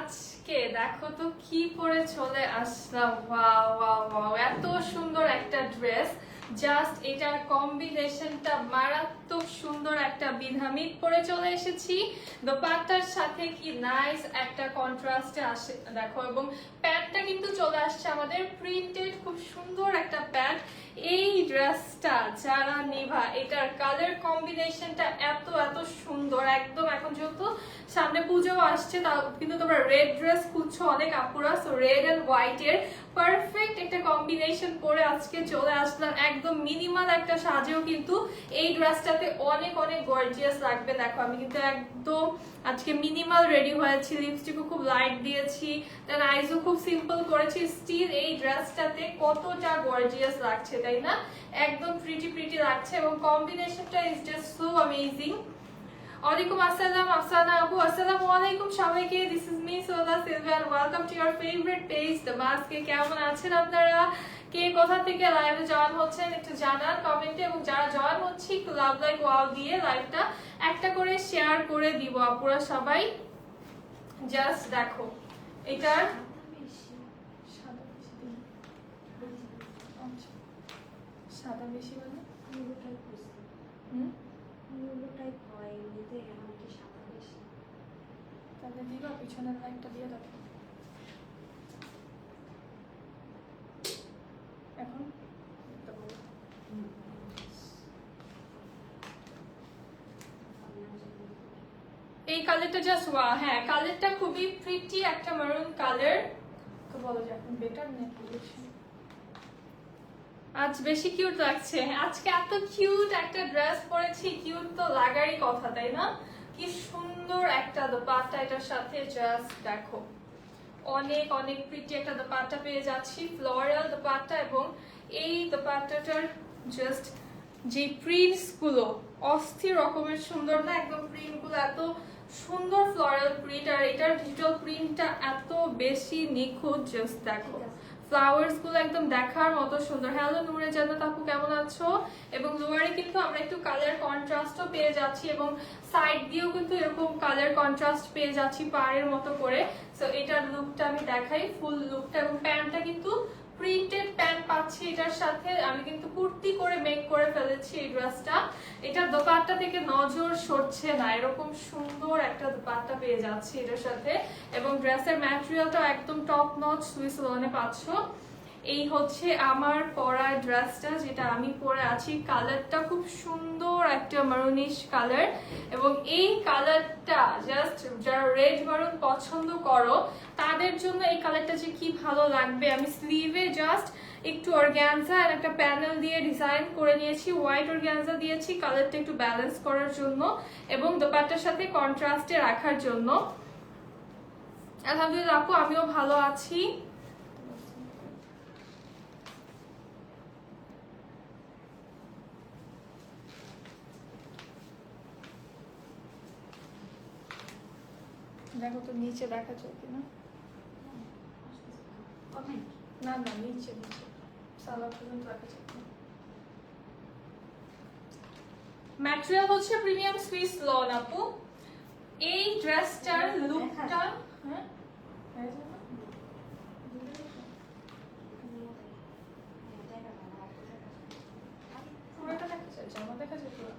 আজকে দেখো তো কি পরে চলে আসলাম। ওয়াও ওয়াও ওয়াও, এত সুন্দর একটা ড্রেস। জাস্ট এটার কম্বিনেশনটা মারাত্মক সুন্দর, একটা বিধামিত পরে চলে এসেছি। দোপাট্টার সাথে কি নাইস একটা কন্ট্রাস্টে আসে দেখো, এবং প্যান্টটা কিন্তু চলে আসছে আমাদের প্রিন্টেড, খুব সুন্দর একটা প্যান্ট। এই ড্রেসটা যারা নিভা, এটার কালার কম্বিনেশনটা এত এত সুন্দর একদম। এখন যেহেতু সামনে পুজো আসছে, তাও কিন্তু তোমরা রেড ড্রেস খুঁজছো অনেক আপুরা, সো রেড এন্ড হোয়াইট এর পারফেক্ট একটা কম্বিনেশন পরে আজকে চলে আসলাম। একদম মিনিমাল একটা সাজেও কিন্তু এই ড্রেসটাতে অনেক অনেক গর্জিয়াস লাগবে। দেখো আমি কিন্তু একদম আজকে মিনিমাল রেডি হয়েছি, লিপস্টিকও খুব লাইট দিয়েছি, দেন আইজও খুব সিম্পল করেছি। স্টিল এই ড্রেসটাতে কতটা গর্জিয়াস লাগছে, তাই না? একদম প্রিটি প্রিটি লাগছে, এবং কম্বিনেশনটা ইজ জাস্ট সো অ্যামেজিং। ওয়ালাইকুম আসসালাম আফসানা আপু, আসসালামু আলাইকুম সবাইকে। This is me Sola Silva, welcome to your favourite page the মাস্কে। কেমন আছেন আপনারা? কে কোথা থেকে লাইভে জয়েন হচ্ছেন একটু জানান কমেন্টে, এবং যারা জয়েন হচ্ছে একটু লাভ লাইক ওয়াও দিয়ে লাইভটা একটা করে শেয়ার করে দিব আপুরা সবাই। জাস্ট দেখো এটার সাদা বেশি মানে তাহলে দিবা পিছনের লাইনটা দিয়ে দাও এখন। এই কালারটা জাস্ট ওয়া, হ্যাঁ কালারটা খুবই প্রিটি একটা মেরুন কালার। তো বলো যে এখন বেটার নাকি বেশি? আজ বেশি কিউট লাগছে। আজকে এত কিউট একটা ড্রেস পরেছি, কিউট তো লাগারই কথা, তাই না? কি সুন্দর একটা দোপাট্টা এটার সাথে, জাস্ট দেখো অনেক অনেক প্রিটি একটা দোপাট্টা পেয়ে যাচ্ছি, ফ্লোরাল দোপাট্টা। এবং এই দোপাট্টাটার জাস্ট যে প্রিন্টস গুলো অস্থির রকমের সুন্দর না? একদম প্রিন্ট গুলো এত সুন্দর, ফ্লোরাল প্রিন্ট, আর এটার ডিজিটাল প্রিন্টটা এত বেশি নিখুঁত। জাস্ট দেখো ফ্লাওয়ার্স গুলো একদম দেখার মতো সুন্দর। হ্যালো নূরে জান্নাত আপু, কেমন আছো? এবং লোয়ারে কিন্তু আমরা একটু কালার কন্ট্রাস্টও পেয়ে যাচ্ছি, এবং সাইড দিয়েও কিন্তু এরকম কালার কন্ট্রাস্ট পেয়ে যাচ্ছি পাড়ের মতো করে। সো এটার লুকটা আমি দেখাই, ফুল লুকটা। এবং প্যান্টটা কিন্তু প্রিন্টেড প্যান্ট পাচ্ছি এটার সাথে। আমি কিন্তু কুর্তি করে মেক করে ফেলেছি এই ড্রেসটা। এটার দোপাট্টা থেকে নজর সরছে না, এরকম সুন্দর একটা দোপাট্টা পেয়ে যাচ্ছি এটার সাথে। এবং ড্রেসের ম্যাটেরিয়ালটা একদম টপ নচ সুইস লোনে পাচ্ছ। এই হচ্ছে আমার পরা ড্রেসটা, যেটা আমি পরে আছি। কালারটা খুব সুন্দর একটা মারুনিশ কালার, এবং এই কালারটা জাস্ট যারা রেড মারুন পছন্দ করো তাদের জন্য এই কালারটা যে কি ভালো লাগবে। আমি স্লিভে জাস্ট একটু অর্গানজা আর একটা প্যানেল দিয়ে ডিজাইন করে নিয়েছি, হোয়াইট অর্গানজা দিয়েছি কালারটা একটু ব্যালেন্স করার জন্য, এবং দোপাট্টার সাথে কন্ট্রাস্টে রাখার জন্য। আলহামদুলিল্লাহ আপু, আমিও ভালো আছি। দেখো তো নিচে দেখা যায় কিনা। না না, নিচে নিচে সালোয়ার পর্যন্ত দেখা যায় কিনা। ম্যাটেরিয়াল হচ্ছে প্রিমিয়াম সুইস লন আপু। এই ড্রেসটার লুকটা হ্যাঁ পুরোটা দেখা যায়, জামা দেখা যায় পুরো।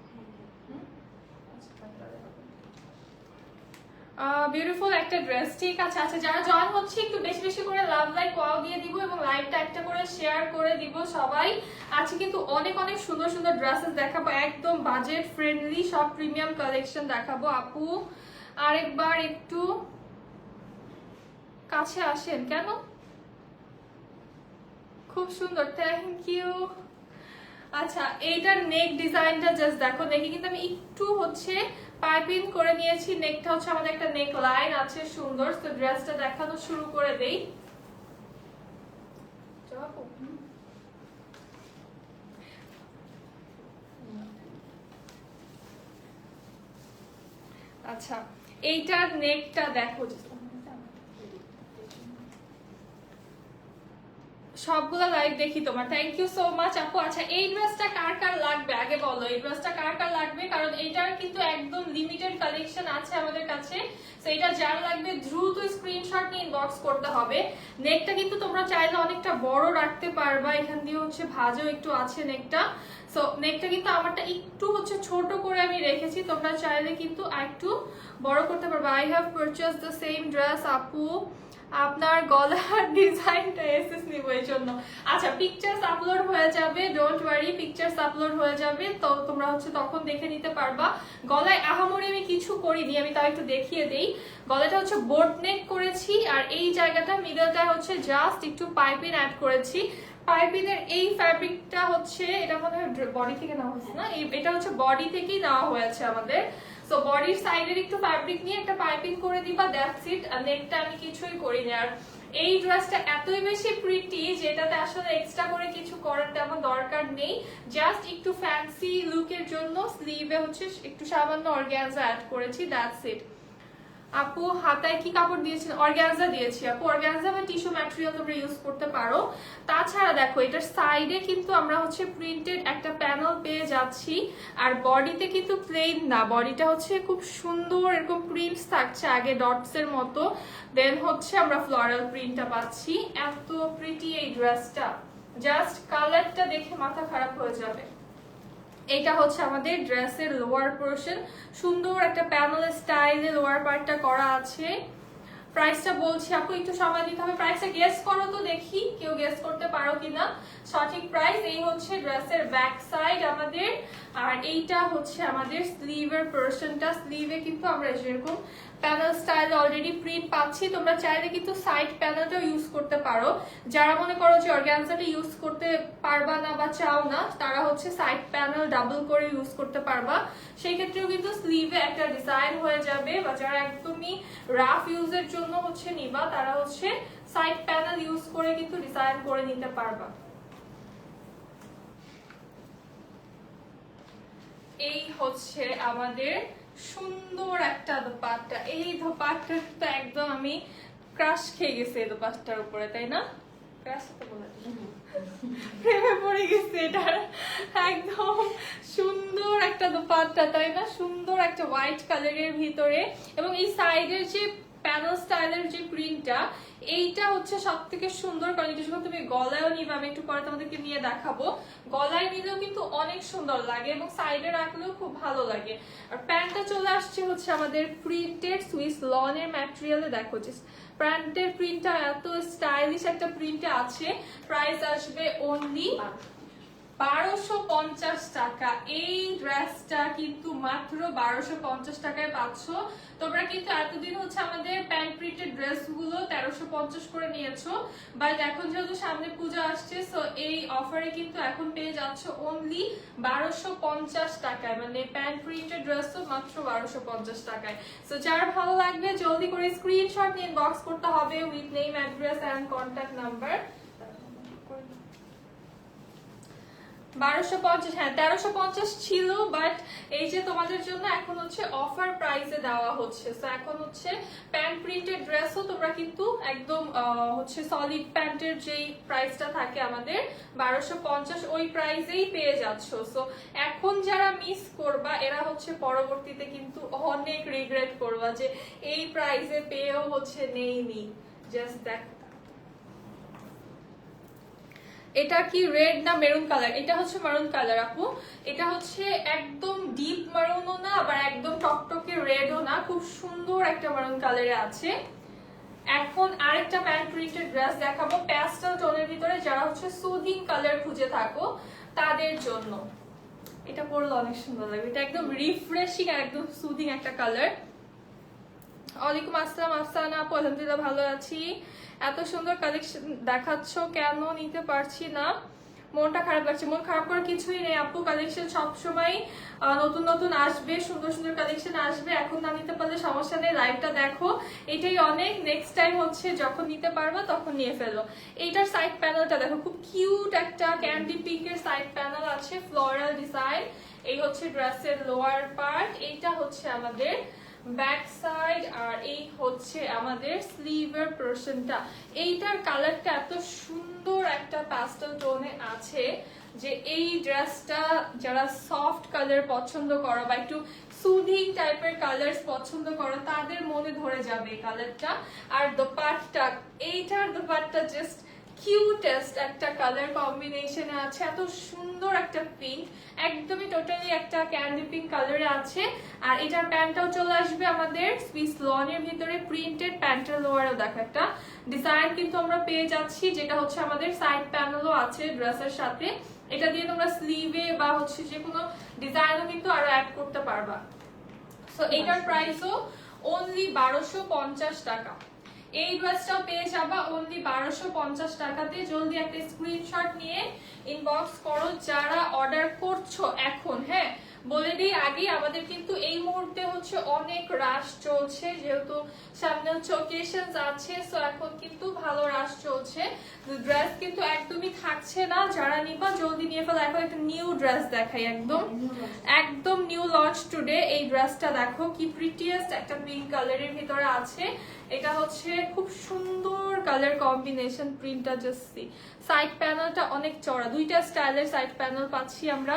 বিউটিফুল একটা ড্রেস। ঠিক আছে, আচ্ছা যারা জয়েন হচ্ছে একটু বেশি বেশি করে লাভ লাইক ওয়াও দিয়ে দিব, এবং লাইভটা একটা করে শেয়ার করে দিব সবাই। আজকে কিন্তু অনেক অনেক সুন্দর সুন্দর ড্রেসেস দেখাবো, একদম বাজেট ফ্রেন্ডলি সব প্রিমিয়াম কালেকশন দেখাবো। আপু আরেকবার একটু কাছে আসেন। কেন? খুব সুন্দর, থ্যাংক ইউ। আচ্ছা এইটার নেক ডিজাইনটা জাস্ট দেখো, নেকে কিন্তু আমি একটু হচ্ছে পাইপিং করে নিয়েছি। নেকটা হচ্ছে আমাদের একটা নেক লাইন আছে সুন্দর। তো ড্রেসটা দেখানো শুরু করে দেই। আচ্ছা এইটার নেকটা দেখো, সবগুলো লাইভ দেখি তোমার, থ্যাংক ইউ সো মাচ আপু। আচ্ছা এই ড্রেসটা কার কার লাগবে আগে বলো, এই ড্রেসটা কার কার লাগবে, কারণ এটার কিন্তু একদম লিমিটেড কালেকশন আছে আমাদের কাছে। তো এটা যার লাগবে দ্রুত স্ক্রিনশট নিয়ে ইনবক্স করতে হবে। নেকটা কিন্তু তোমরা চাইলে অনেকটা বড় রাখতে পারবা, এখান দিয়ে হচ্ছে ভাঁজও একটু আছে নেকটা। সো নেকটা কিন্তু আমারটা একটু হচ্ছে ছোট করে আমি রেখেছি, তোমরা চাইলে কিন্তু আরেকটু বড় করতে পারবা। I have purchase the same dress আপু, আপনার গলার ডিজাইনটা এসএস নিব এই জন্য। আচ্ছা পিকচার্স আপলোড হয়ে যাবে, ডোন্ট ওয়ারি, পিকচার্স আপলোড হয়ে যাবে, তো তোমরা হচ্ছে তখন দেখে নিতে পারবা। গলায় আহামরি আমি কিছু করিনি, আমি তাও একটু দেখিয়ে দেই। গলাটা হচ্ছে বোট নেক করেছি, আর এই জায়গাটা মিডলটা হচ্ছে জাস্ট একটু পাইপিং অ্যাড করেছি। পাইপিংয়ের এই ফ্যাব্রিকটা হচ্ছে, এটা মনে হয় বডি থেকে নেওয়া হয়েছে না, এটা হচ্ছে বডি থেকেই নেওয়া হয়েছে আমাদের। সো বডির সাইডের একটু ফ্যাব্রিক নিয়ে একটা পাইপিং করে দিবা, দ্যাটস ইট। আর নেকটা আমি কিছুই করিনি। আর এই ড্রেসটা এতই বেশি প্রিটি যেটাতে আসলে এক্সট্রা করে কিছু করার তেমন দরকার নেই, জাস্ট একটু ফ্যান্সি লুকের জন্য স্লিভে হচ্ছে একটু সামান্য অর্গানজা অ্যাড করেছি, দ্যাটস ইট। আপু হাতায় কি কাপড় দিয়েছেন? অর্গানজা দিয়েছি আপু, অর্গানজা বা টিস্যু ম্যাটেরিয়াল তোমরা ইউজ করতে পারো। তাছাড়া দেখো এটার সাইডে কিন্তু আমরা হচ্ছে প্রিন্টেড একটা প্যানেল পেয়ে যাচ্ছি, আর বডিতে কিন্তু প্লেন না, বডিটা হচ্ছে খুব সুন্দর এরকম প্রিন্টস থাকছে আগে ডটস এর মতো, দেন হচ্ছে আমরা ফ্লোরাল প্রিন্টটা পাচ্ছি। এত প্রিটি এই ড্রেসটা, জাস্ট কালারটা দেখে মাথা খারাপ হয়ে যাবে। এটা হচ্ছে আমাদের ড্রেসের লোয়ার পোর্শন, সুন্দর একটা প্যানেল স্টাইলে লোয়ার পার্টটা করা আছে। প্রাইসটা বলছি আপু, একটু সময় দিতে হবে, প্রাইসটা গেস করো তো দেখি কেউ গেস করতে পারো কিনা সঠিক প্রাইস। এই হচ্ছে ড্রেসের ব্যাক সাইড আমাদের, আর এইটা হচ্ছে আমাদের স্লিভের পোর্শনটা। স্লিভে কিন্তু আমরা যেরকম প্যানেল স্টাইল অলরেডি প্রিন্ট পাচ্ছি, তোমরা চাইলে কিন্তু সাইড প্যানেলটাও ইউজ করতে পারো। যারা মনে করো যে অর্গানজাটা ইউজ করতে পারবা না বা চাও না, তারা হচ্ছে সাইড প্যানেল ডাবল করে ইউজ করতে পারবা, সেই ক্ষেত্রেও কিন্তু স্লিভে একটা ডিজাইন হয়ে যাবে। বা যারা একদমই রাফ ইউজের জন্য হচ্ছে নিবা, তারা হচ্ছে সাইড প্যানেল ইউজ করে কিন্তু ডিজাইন করে নিতে পারবা। এই হচ্ছে আমাদের সুন্দর একটা দোপাট্টা। এই দোপাট্টা তো একদম আমি ক্রাশ খেয়ে গেছি এই দোপাট্টার উপরে, তাই না? ক্রাশ তো বলে প্রেমে পড়ে গেছে এটার। একদম সুন্দর একটা দোপাট্টা, তাই না? সুন্দর একটা হোয়াইট কালারের ভিতরে, এবং এই সাইডের যে প্যানেল স্টাইলের যে প্রিন্টটা, এইটা হচ্ছে সব থেকে সুন্দর। কারণ এটা যখন তুমি গলায়ও নিবে, আমি একটু পরে তোমাদেরকে নিয়ে দেখাবো, গলায় নিলেও কিন্তু অনেক সুন্দর লাগে এবং সাইডে রাখলেও খুব ভালো লাগে। আর প্যান্টটা চলে আসছে হচ্ছে আমাদের প্রিন্টেড সুইস লনের ম্যাটেরিয়ালে। দেখো যে প্যান্টের প্রিন্টটা এত স্টাইলিশ একটা প্রিন্টে আছে। প্রাইস আসবে অনলি 1250 টাকা। এই ড্রেসটা কিন্তু মাত্র 1250 টাকায় পাচ্ছ। তোমরা কিন্তু এতদিন হচ্ছে আমাদের প্যান্ট প্রিন্টেড ড্রেস গুলো 1350 করে নিয়েছো, বাট এখন যেহেতু সামনে পূজা আসছে, সো এই অফারে কিন্তু এখন পেয়ে যাচ্ছ অনলি 1250 টাকায়। মানে প্যান্ট প্রিন্টেড ড্রেস তো মাত্র 1250 টাকায়। সো যার ভালো লাগবে জলদি করে স্ক্রিনশট নিয়ে ইনবক্স করতে হবে with name, address and contact number. 1250, হ্যাঁ 1350 ছিল, বাট এই যে তোমাদের জন্য এখন হচ্ছে অফার প্রাইসে দেওয়া হচ্ছে। সো এখন হচ্ছে প্যান্ট প্রিন্টেড ড্রেসও তোমরা কিন্তু একদম হচ্ছে সলিড প্যান্টের যেই প্রাইসটা থাকে আমাদের 1250, ওই প্রাইসেই পেয়ে যাচ্ছ। সো এখন যারা মিস করবা, এরা হচ্ছে পরবর্তীতে কিন্তু অনেক রিগ্রেট করবা যে এই প্রাইসে পেয়েও হচ্ছে নেইনি। জাস্ট দেখো এটা কি রেড না মেরুন কালার? এটা হচ্ছে মেরুন কালার আপু। এটা হচ্ছে একদম ডিপ মেরুনও না, আবার একদম টকটকে রেডও না, খুব সুন্দর একটা মেরুন কালারে আছে। এখন আরেকটা প্যান্ট প্রিন্টেড ড্রেস দেখাবো প্যাস্টেল টোনের ভিতরে, যারা হচ্ছে সুদিং কালার খুঁজে থাকো তাদের জন্য। এটা পরলে অনেক সুন্দর লাগবে, এটা একদম রিফ্রেশিং আর একদম সুদিং একটা কালার। ওয়ালাইকুম আসসালাম আফসানা আপু, আলহামদুলিল্লাহ ভালো আছি। এত সুন্দর কালেকশন দেখাচ্ছ, কেন নিতে পারছি না? মনটা খারাপ লাগছে। মন খারাপ করার কিছুই নেই আপু, কালেকশন সবসময় নতুন নতুন আসবে, সুন্দর সুন্দর কালেকশন আসবে। এখন না নিতে পারলে সমস্যা নেই, লাইভটা দেখো, এটাই অনেক। নেক্সট টাইম হচ্ছে যখন নিতে পারবা তখন নিয়ে ফেলো। এইটার সাইড প্যানেলটা দেখো, খুব কিউট একটা ক্যান্ডি পিঙ্কের সাইড প্যানেল আছে, ফ্লোরাল ডিজাইন। এই হচ্ছে ড্রেসের লোয়ার পার্ট, এইটা হচ্ছে আমাদের ব্যাক সাইড, আর এই হচ্ছে আমাদের স্লিভের পোরশনটা। এইটার কালারটা এত সুন্দর একটা প্যাস্টেল টোনে আছে যে এই ড্রেসটা যারা সফট কালার পছন্দ করো বা একটু সুদিং টাইপের কালার পছন্দ করো তাদের মনে ধরে যাবে এই কালারটা। আর দোপাট্টা, এইটার দোপাট্টা জাস্ট কিউটেস্ট একটা কালার কম্বিনেশনে আছে, এত সুন্দর একটা পিঙ্ক, একদমই টোটালি একটা ক্যান্ডি পিঙ্ক কালারে আছে। আর এটার প্যান্টটাও চলে আসবে আমাদের সুইস লনের ভিতরে প্রিন্টেড, প্যান্টের লোয়ারও দেখো একটা ডিজাইন কিন্তু আমরা পেয়ে যাচ্ছি, যেটা হচ্ছে আমাদের সাইড প্যানেলও আছে ড্রেসের সাথে। এটা দিয়ে তোমরা স্লিভে বা হচ্ছে যে কোনো ডিজাইনও কিন্তু আরো অ্যাড করতে পারবা। সো এটার প্রাইসও অনলি 1250 টাকা। এই ড্রেসটাও পেয়ে যাবা অনলি 1250 টাকাতে। জলদি একটা স্ক্রিনশট নিয়ে ইনবক্স করো যারা অর্ডার করছো এখন। হ্যাঁ, বলে দিই আগে, আমাদের কিন্তু এই মুহূর্তে হচ্ছে অনেক রাশ চলছে, যেহেতু সামনে হচ্ছে অকেশনস আছে, সো এখন কিন্তু ভালো রাশ চলছে। ড্রেস কিন্তু একদমই থাকছে না, যারা নিবা জলদি নিয়ে ফেলো। এখন একটা নিউ ড্রেস দেখাই, একদম নিউ লঞ্চ টুডে। এই ড্রেসটা দেখো কি প্রিটিয়েস্ট একটা পিঙ্ক কালারের ভিতরে আছে। এটা হচ্ছে খুব সুন্দর কালার কম্বিনেশন, প্রিন্টটা জাস্ট সি। সাইড প্যানেলটা অনেক চড়া, দুইটা স্টাইলের সাইড প্যানেল পাচ্ছি আমরা।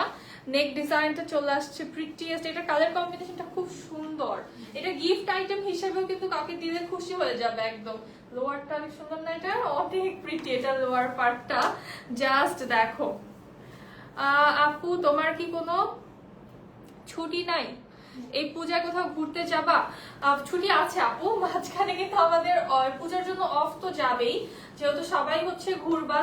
নেক ডিজাইনটা চলে আসছে প্রিটিয়েস্ট, এটা কালার কম্বিনেশনটা খুব সুন্দর। এটা গিফট আইটেম হিসেবেও কিন্তু কাউকে দিলে খুশি হয়ে যাবে একদম। লোয়ারটা অনেক সুন্দর না, এটা অনেক প্রিটি, এটা লোয়ার পার্টটা জাস্ট দেখো। আপু তোমার কি কোনো ছুটি নাই? এই পূজায় কোথাও ঘুরতে যাবা? ছুটি আছে আপু, মাঝখানে কিন্তু আমাদের পূজার জন্য অফ তো যাবেই, যেহেতু সবাই হচ্ছে ঘুরবা,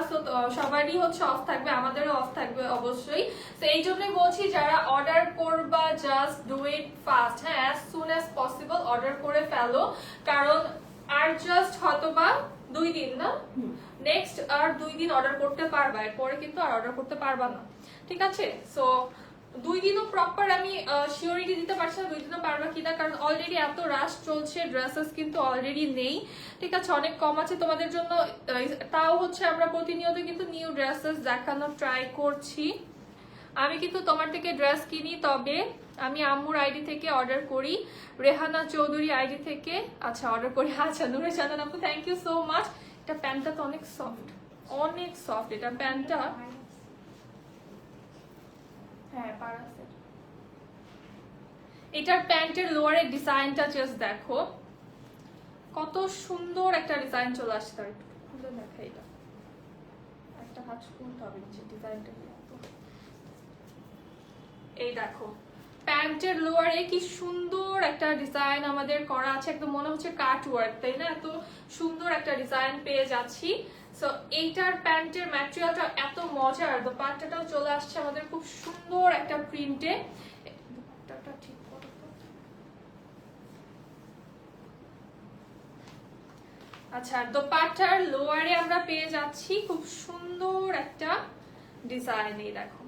সবারই হচ্ছে অফ থাকবে, আমাদেরও অফ থাকবে অবশ্যই। তো এই জন্যই বলছি যারা অর্ডার করবা জাস্ট ডু ইট ফাস্ট। হ্যাঁ, as soon as possible order করে ফেলো, কারণ আর জাস্ট হয়তোবা 2 দিন না, নেক্সট আর 2 দিন অর্ডার করতে পারবা, এরপরে কিন্তু আর অর্ডার করতে পারবা না, ঠিক আছে? সো 2 দিনও প্রপার আমি শিওরিটি দিতে পারছি না 2 দিনও পারবা কিনা, কারণ অলরেডি এত রাশ চলছে, ড্রেসেস কিন্তু অলরেডি নেই, ঠিক আছে? অনেক কম আছে তোমাদের জন্য। তাও হচ্ছে আমরা প্রতিনিয়ত কিন্তু নিউ ড্রেসেস দেখানোর ট্রাই করছি। আমি কিন্তু তোমার থেকে ড্রেস কিনি, তবে আমি আম্মুর আইডি থেকে অর্ডার করি, রেহানা চৌধুরী আইডি থেকে আচ্ছা অর্ডার করি। আচ্ছা, নুরে জানান আপু, থ্যাংক ইউ সো মাচ। এটা প্যান্টটা তো অনেক সফট, অনেক সফট এটা প্যান্টটা। হ্যাঁ, এটার প্যান্টের লোয়ারের ডিজাইনটা জাস্ট দেখো, কত সুন্দর একটা ডিজাইন চলে আসছে। তার একটু খুলে দেখা, এটা একটা হাত খুলতে হবে নিচে, ডিজাইনটা এই দেখো। প্যান্টের লোয়ারে কি সুন্দর একটা ডিজাইন আমাদের করা আছে, একদম মনে হচ্ছে কাট ওয়ার্ক, তাই না? এত সুন্দর একটা ডিজাইন পেয়ে যাচ্ছি। সো এইটার প্যান্টের ম্যাটেরিয়ালটা এত মজার, দোপাট্টাটাও চলে আসছে আমাদের খুব সুন্দর একটা প্রিন্টে। দোপাট্টাটা ঠিক করো তো। আচ্ছা, দোপাট্টার লোয়ারে আমরা পেয়ে যাচ্ছি খুব সুন্দর একটা ডিজাইন, এই দেখো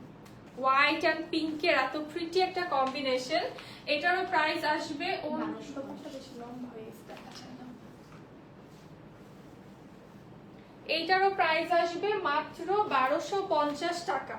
হোয়াইট এন্ড পিঙ্কের এত প্রিটি একটা কম্বিনেশন। এটারও প্রাইস আসবে এইটারও প্রাইস আসবে মাত্র 1250 টাকা।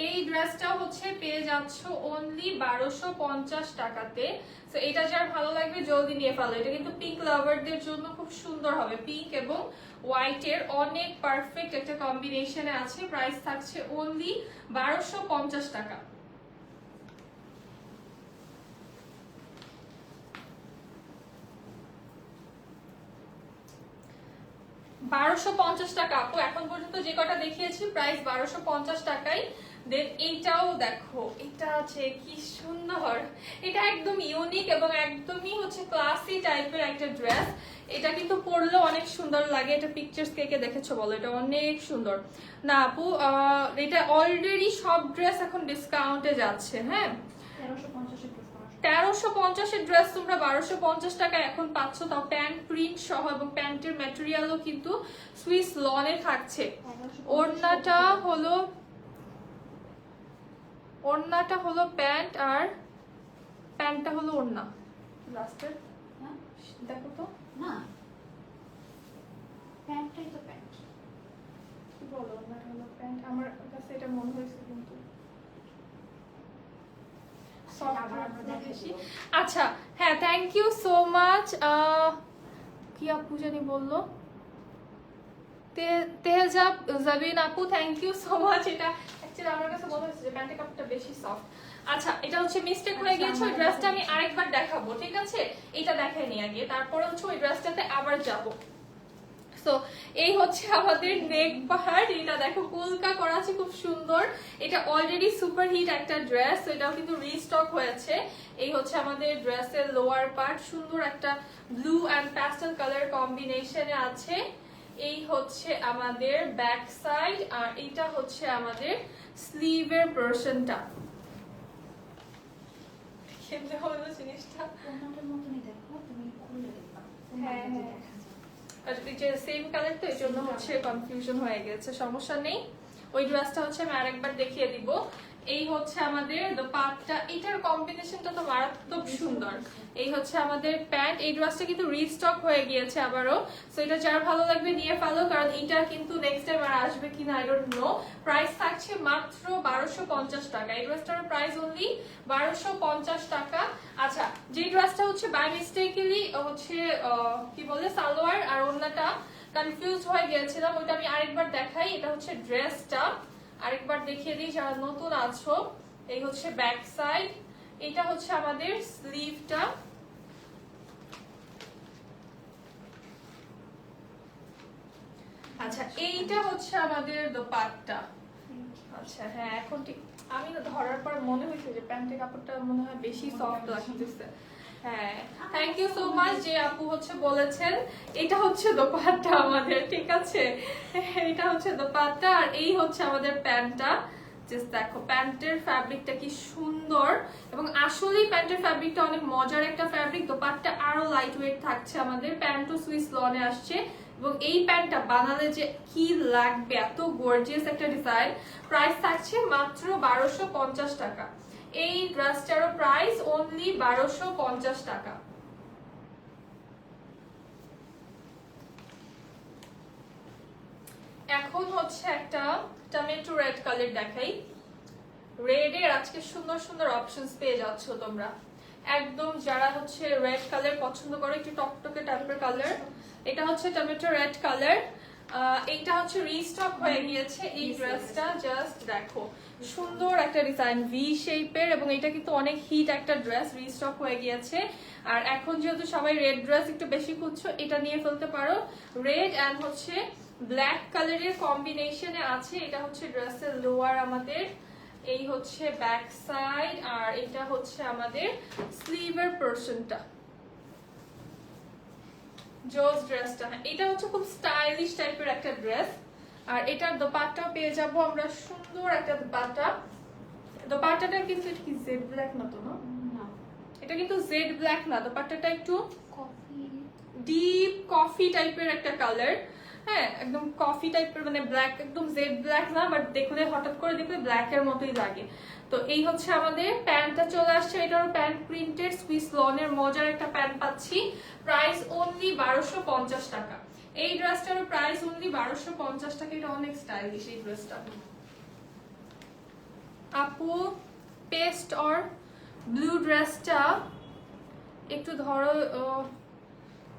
এই ড্রেসটা হচ্ছে পেয়ে যাচ্ছ অনলি 1250 টাকাতে। তো এটা যার ভালো লাগবে জলদি নিয়ে ফেলো। এটা কিন্তু পিঙ্ক লাভারদের জন্য খুব সুন্দর হবে, পিঙ্ক এবং হোয়াইটের অনেক পারফেক্ট একটা কম্বিনেশনে আছে। প্রাইস থাকছে অনলি 1250 টাকা। টাকা আপু, এখন পর্যন্ত যে কটা দেখিয়েছি প্রাইস 1250 টাকাই। দেন এইটাও দেখো, এটা আছে কি সুন্দর, এটা একদম ইউনিক এবং একদমই হচ্ছে ক্লাসি টাইপের একটা ড্রেস। এটা কিন্তু পরলেও অনেক সুন্দর লাগে। এটা পিকচার্স কে কে দেখেছো বলো, এটা অনেক সুন্দর না আপু? এটা অলরেডি সব ড্রেস এখন ডিসকাউন্টে যাচ্ছে। হ্যাঁ, 1350 এর ড্রেস তোমরা 1250 টাকা এখন পাচ্ছ, তাও প্যান্ট প্রিন্ট সহ, এবং প্যান্টের ম্যাটেরিয়ালও কিন্তু সুইস লনের থাকছে। ওড়নাটা হলো প্যান্ট, আর প্যান্টটা হলো ওড়না। লাস্টের দেখো তো, না প্যান্টটাই তো প্যান্ট। কি বলো, ওড়নাটা হলো প্যান্ট? আমার কাছে এটা মনে হয়েছে কিন্তু। আচ্ছা, হ্যাঁ, থ্যাংক ইউ সো মাচ। কি আপু জানি বললো, তেহজাব জাবিন আপু, থ্যাংক ইউ সো মাচ। এটা অ্যাকচুয়ালি আমার কাছে মনে হচ্ছে যে প্যান্টের কাপড়টা বেশি সফট। আচ্ছা, এটা হচ্ছে মিস্টেক হয়ে গিয়েছে। ওই ড্রেসটা আমি আরেকবার দেখাবো, ঠিক আছে? এটা দেখাই নি আগে, তারপরে হচ্ছে ওই ড্রেসটাতে আবার যাব। সো এই হচ্ছে আমাদের নেক পার্ট। এটা দেখো কুলকা করা আছে, খুব সুন্দর। এটা অলরেডি সুপার হিট একটা ড্রেস, এটাও কিন্তু রিস্টক হয়েছে। এই হচ্ছে আমাদের ড্রেসের লোয়ার পার্ট, সুন্দর একটা ব্লু অ্যান্ড প্যাস্টেল কালার কম্বিনেশনে আছে। এই হচ্ছে আমাদের ব্যাক সাইড, আর এটা হচ্ছে আমাদের স্লিভের পোরশনটা। কেমনে হলো জিনিসটা? ওনাটার মতনই দেখো, তুমি খুলে দেখবা। হ্যাঁ হ্যাঁ, আর এই যে সেম কালার তো এই জন্য হচ্ছে কনফিউশন হয়ে গেছে, সমস্যা নেই। ওই ড্রেসটা হচ্ছে আমি আরেকবার দেখিয়ে দিব। এই হচ্ছে আমাদের দোপাট্টা, এটার কম্বিনেশনটা তো মারাত্মক সুন্দর। এই হচ্ছে আমাদের প্যান্ট। এই ড্রেসটা কিন্তু রিস্টক হয়ে গিয়েছে আবারও, সো এটা যার ভালো লাগবে নিয়ে ফেলো, কারণ এটা কিন্তু নেক্সট টাইম আর আসবে কিনা আই ডোন্ট নো। প্রাইস থাকছে মাত্র 1250 টাকা। এই ড্রেসটার প্রাইস অনলি 1250 টাকা। আচ্ছা, যে ড্রেসটা হচ্ছে বাই মিস্টেকলি হচ্ছে কি বলে সালোয়ার আর ওন্নাটা কনফিউজ হয়ে গিয়েছিলাম, ওইটা আমি আরেকবার দেখাই। এটা হচ্ছে ড্রেসটা, আরেকবার দেখিয়ে দিই যারা নতুন আছো। এই হচ্ছে ব্যাক সাইড, এটা হচ্ছে আমাদের স্লিভটা। আচ্ছা, এইটা হচ্ছে আমাদের দোপাট্টা। আচ্ছা হ্যাঁ, এখন ঠিক আমি না ধরার পর মনে হয়েছে যে প্যান্টের কাপড়টা মনে হয় বেশি সফট লাগতেছে। হ্যাঁ, থ্যাংক ইউ সো মাচ যে আপু হচ্ছে বলেছেন। এটা হচ্ছে দোপাট্টা আমাদের, ঠিক আছে? এটা হচ্ছে দোপাট্টা, আর এই হচ্ছে আমাদের প্যান্টটা। জাস্ট দেখো প্যান্টের ফ্যাব্রিকটা কি সুন্দর, এবং আসলেই প্যান্টের ফ্যাব্রিকটা অনেক মজার একটা ফ্যাব্রিক। দোপাট্টা আরো লাইট ওয়েট থাকছে আমাদের। প্যান্টও সুইস লনে আসছে, এবং এই প্যান্টটা বানালে যে কি লাগবে, এত গর্জিয়াস একটা ডিজাইন। প্রাইস থাকছে মাত্র 1250 টাকা। এই ড্রেসটারও প্রাইস অনলি 1250 টাকা। এখন হচ্ছে একটা টমেটো রেড কালার দেখাই। রেডের আজকে সুন্দর সুন্দর অপশনস পেয়ে যাচ্ছ তোমরা। একদম যারা হচ্ছে রেড কালার পছন্দ করো, একটু টকটকে টাইপের কালার, এটা হচ্ছে টমেটো রেড কালার। এইটা হচ্ছে রিস্টক হয়ে গিয়েছে এই ড্রেসটা। জাস্ট দেখো সুন্দর একটা ডিজাইন ভি শেপের, এবং এটা কিন্তু অনেক হিট একটা ড্রেস, রিস্টক হয়ে গিয়েছে। আর এখন যেহেতু সবাই রেড ড্রেস একটু বেশি খুঁজছো, এটা নিয়ে ফেলতে পারো। রেড অ্যান্ড হচ্ছে ব্ল্যাক কালারের কম্বিনেশনে আছে। এটা হচ্ছে ড্রেসের লোয়ার আমাদের, এই হচ্ছে ব্যাক সাইড, আর এটা হচ্ছে আমাদের স্লিভের পোরশনটা। জোস ড্রেসটা, এটা হচ্ছে খুব স্টাইলিশ টাইপের একটা ড্রেস। আর এটার দোপাট্টাও পেয়ে যাবো আমরা, সুন্দর একটা দোপাট্টা। দোপাট্টাটা কিন্তু এটা কি জেড ব্ল্যাক না তো? না, এটা কিন্তু জেড ব্ল্যাক না, দোপাট্টাটা একটু ডিপ কফি টাইপের একটা কালার। হ্যাঁ, একদম কফি টাইপের, মানে ব্ল্যাক, একদম জেড ব্ল্যাক না, বাট দেখলে হঠাৎ করে দেখলে ব্ল্যাকের মতোই লাগে। তো এই হচ্ছে আমাদের প্যান্টটা চলে আসছে। এটারও প্যান্ট প্রিন্টেড সুইস লনের মজার একটা প্যান্ট পাচ্ছি। প্রাইস অনলি 1250 টাকা। এই ড্রেসটারও প্রাইস অনলি 1250 টাকা। এটা অনেক স্টাইলিশ এই ড্রেসটা। আপু পেস্ট অর ব্লু ড্রেসটা একটু ধরো,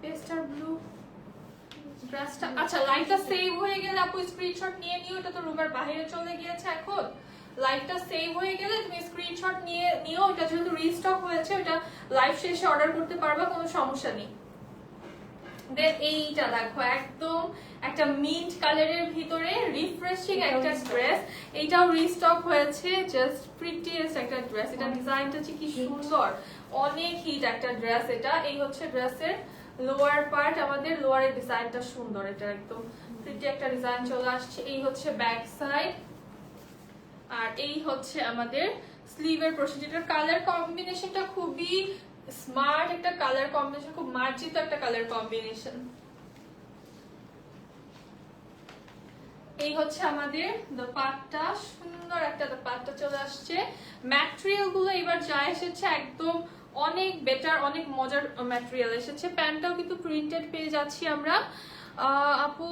পেস্ট আর ব্লু ড্রেসটা। আচ্ছা, লাইটটা সেভ হয়ে গেলে আপু স্ক্রিনশট নিয়ে নিও। এটা তো রুমের বাইরে চলে গিয়েছে এখন। লাইটটা সেভ হয়ে গেলে তুমি স্ক্রিনশট নিও। এটা যেহেতু রিস্টক হয়েছে, ওটা লাইভ শেষে অর্ডার করতে পারবা, কোনো সমস্যা নেই। দেন এইটা দেখো, একদম একটা মিন্ট কালারের ভিতরে রিফ্রেশিং একটা ড্রেস। এইটাও রিস্টক হয়েছে। জাস্ট প্রিটিয়েস্ট একটা ড্রেস। এটা ডিজাইনটা হচ্ছে কি সুন্দর, অনেক হিট একটা ড্রেস এটা। এই হচ্ছে ড্রেসের লোয়ার পার্ট আমাদের। লোয়ারের ডিজাইনটা সুন্দর, এটা একদম প্রিটি একটা ডিজাইন চলে আসছে। এই হচ্ছে ব্যাক সাইড, আর এই হচ্ছে আমাদের স্লিভের পোরশন। যেটার কালার কম্বিনেশনটা খুবই স্মার্ট একটা কালার কম্বিনেশন, খুব মার্জিত একটা কালার কম্বিনেশন। এই হচ্ছে আমাদের দোপাট্টা, সুন্দর একটা দোপাট্টা চলে আসছে। ম্যাটেরিয়াল গুলো এবার যা এসেছে একদম অনেক বেটার, অনেক মজার ম্যাটেরিয়াল এসেছে। প্যান্টটাও কিন্তু প্রিন্টেড পেয়ে যাচ্ছি আমরা। আপু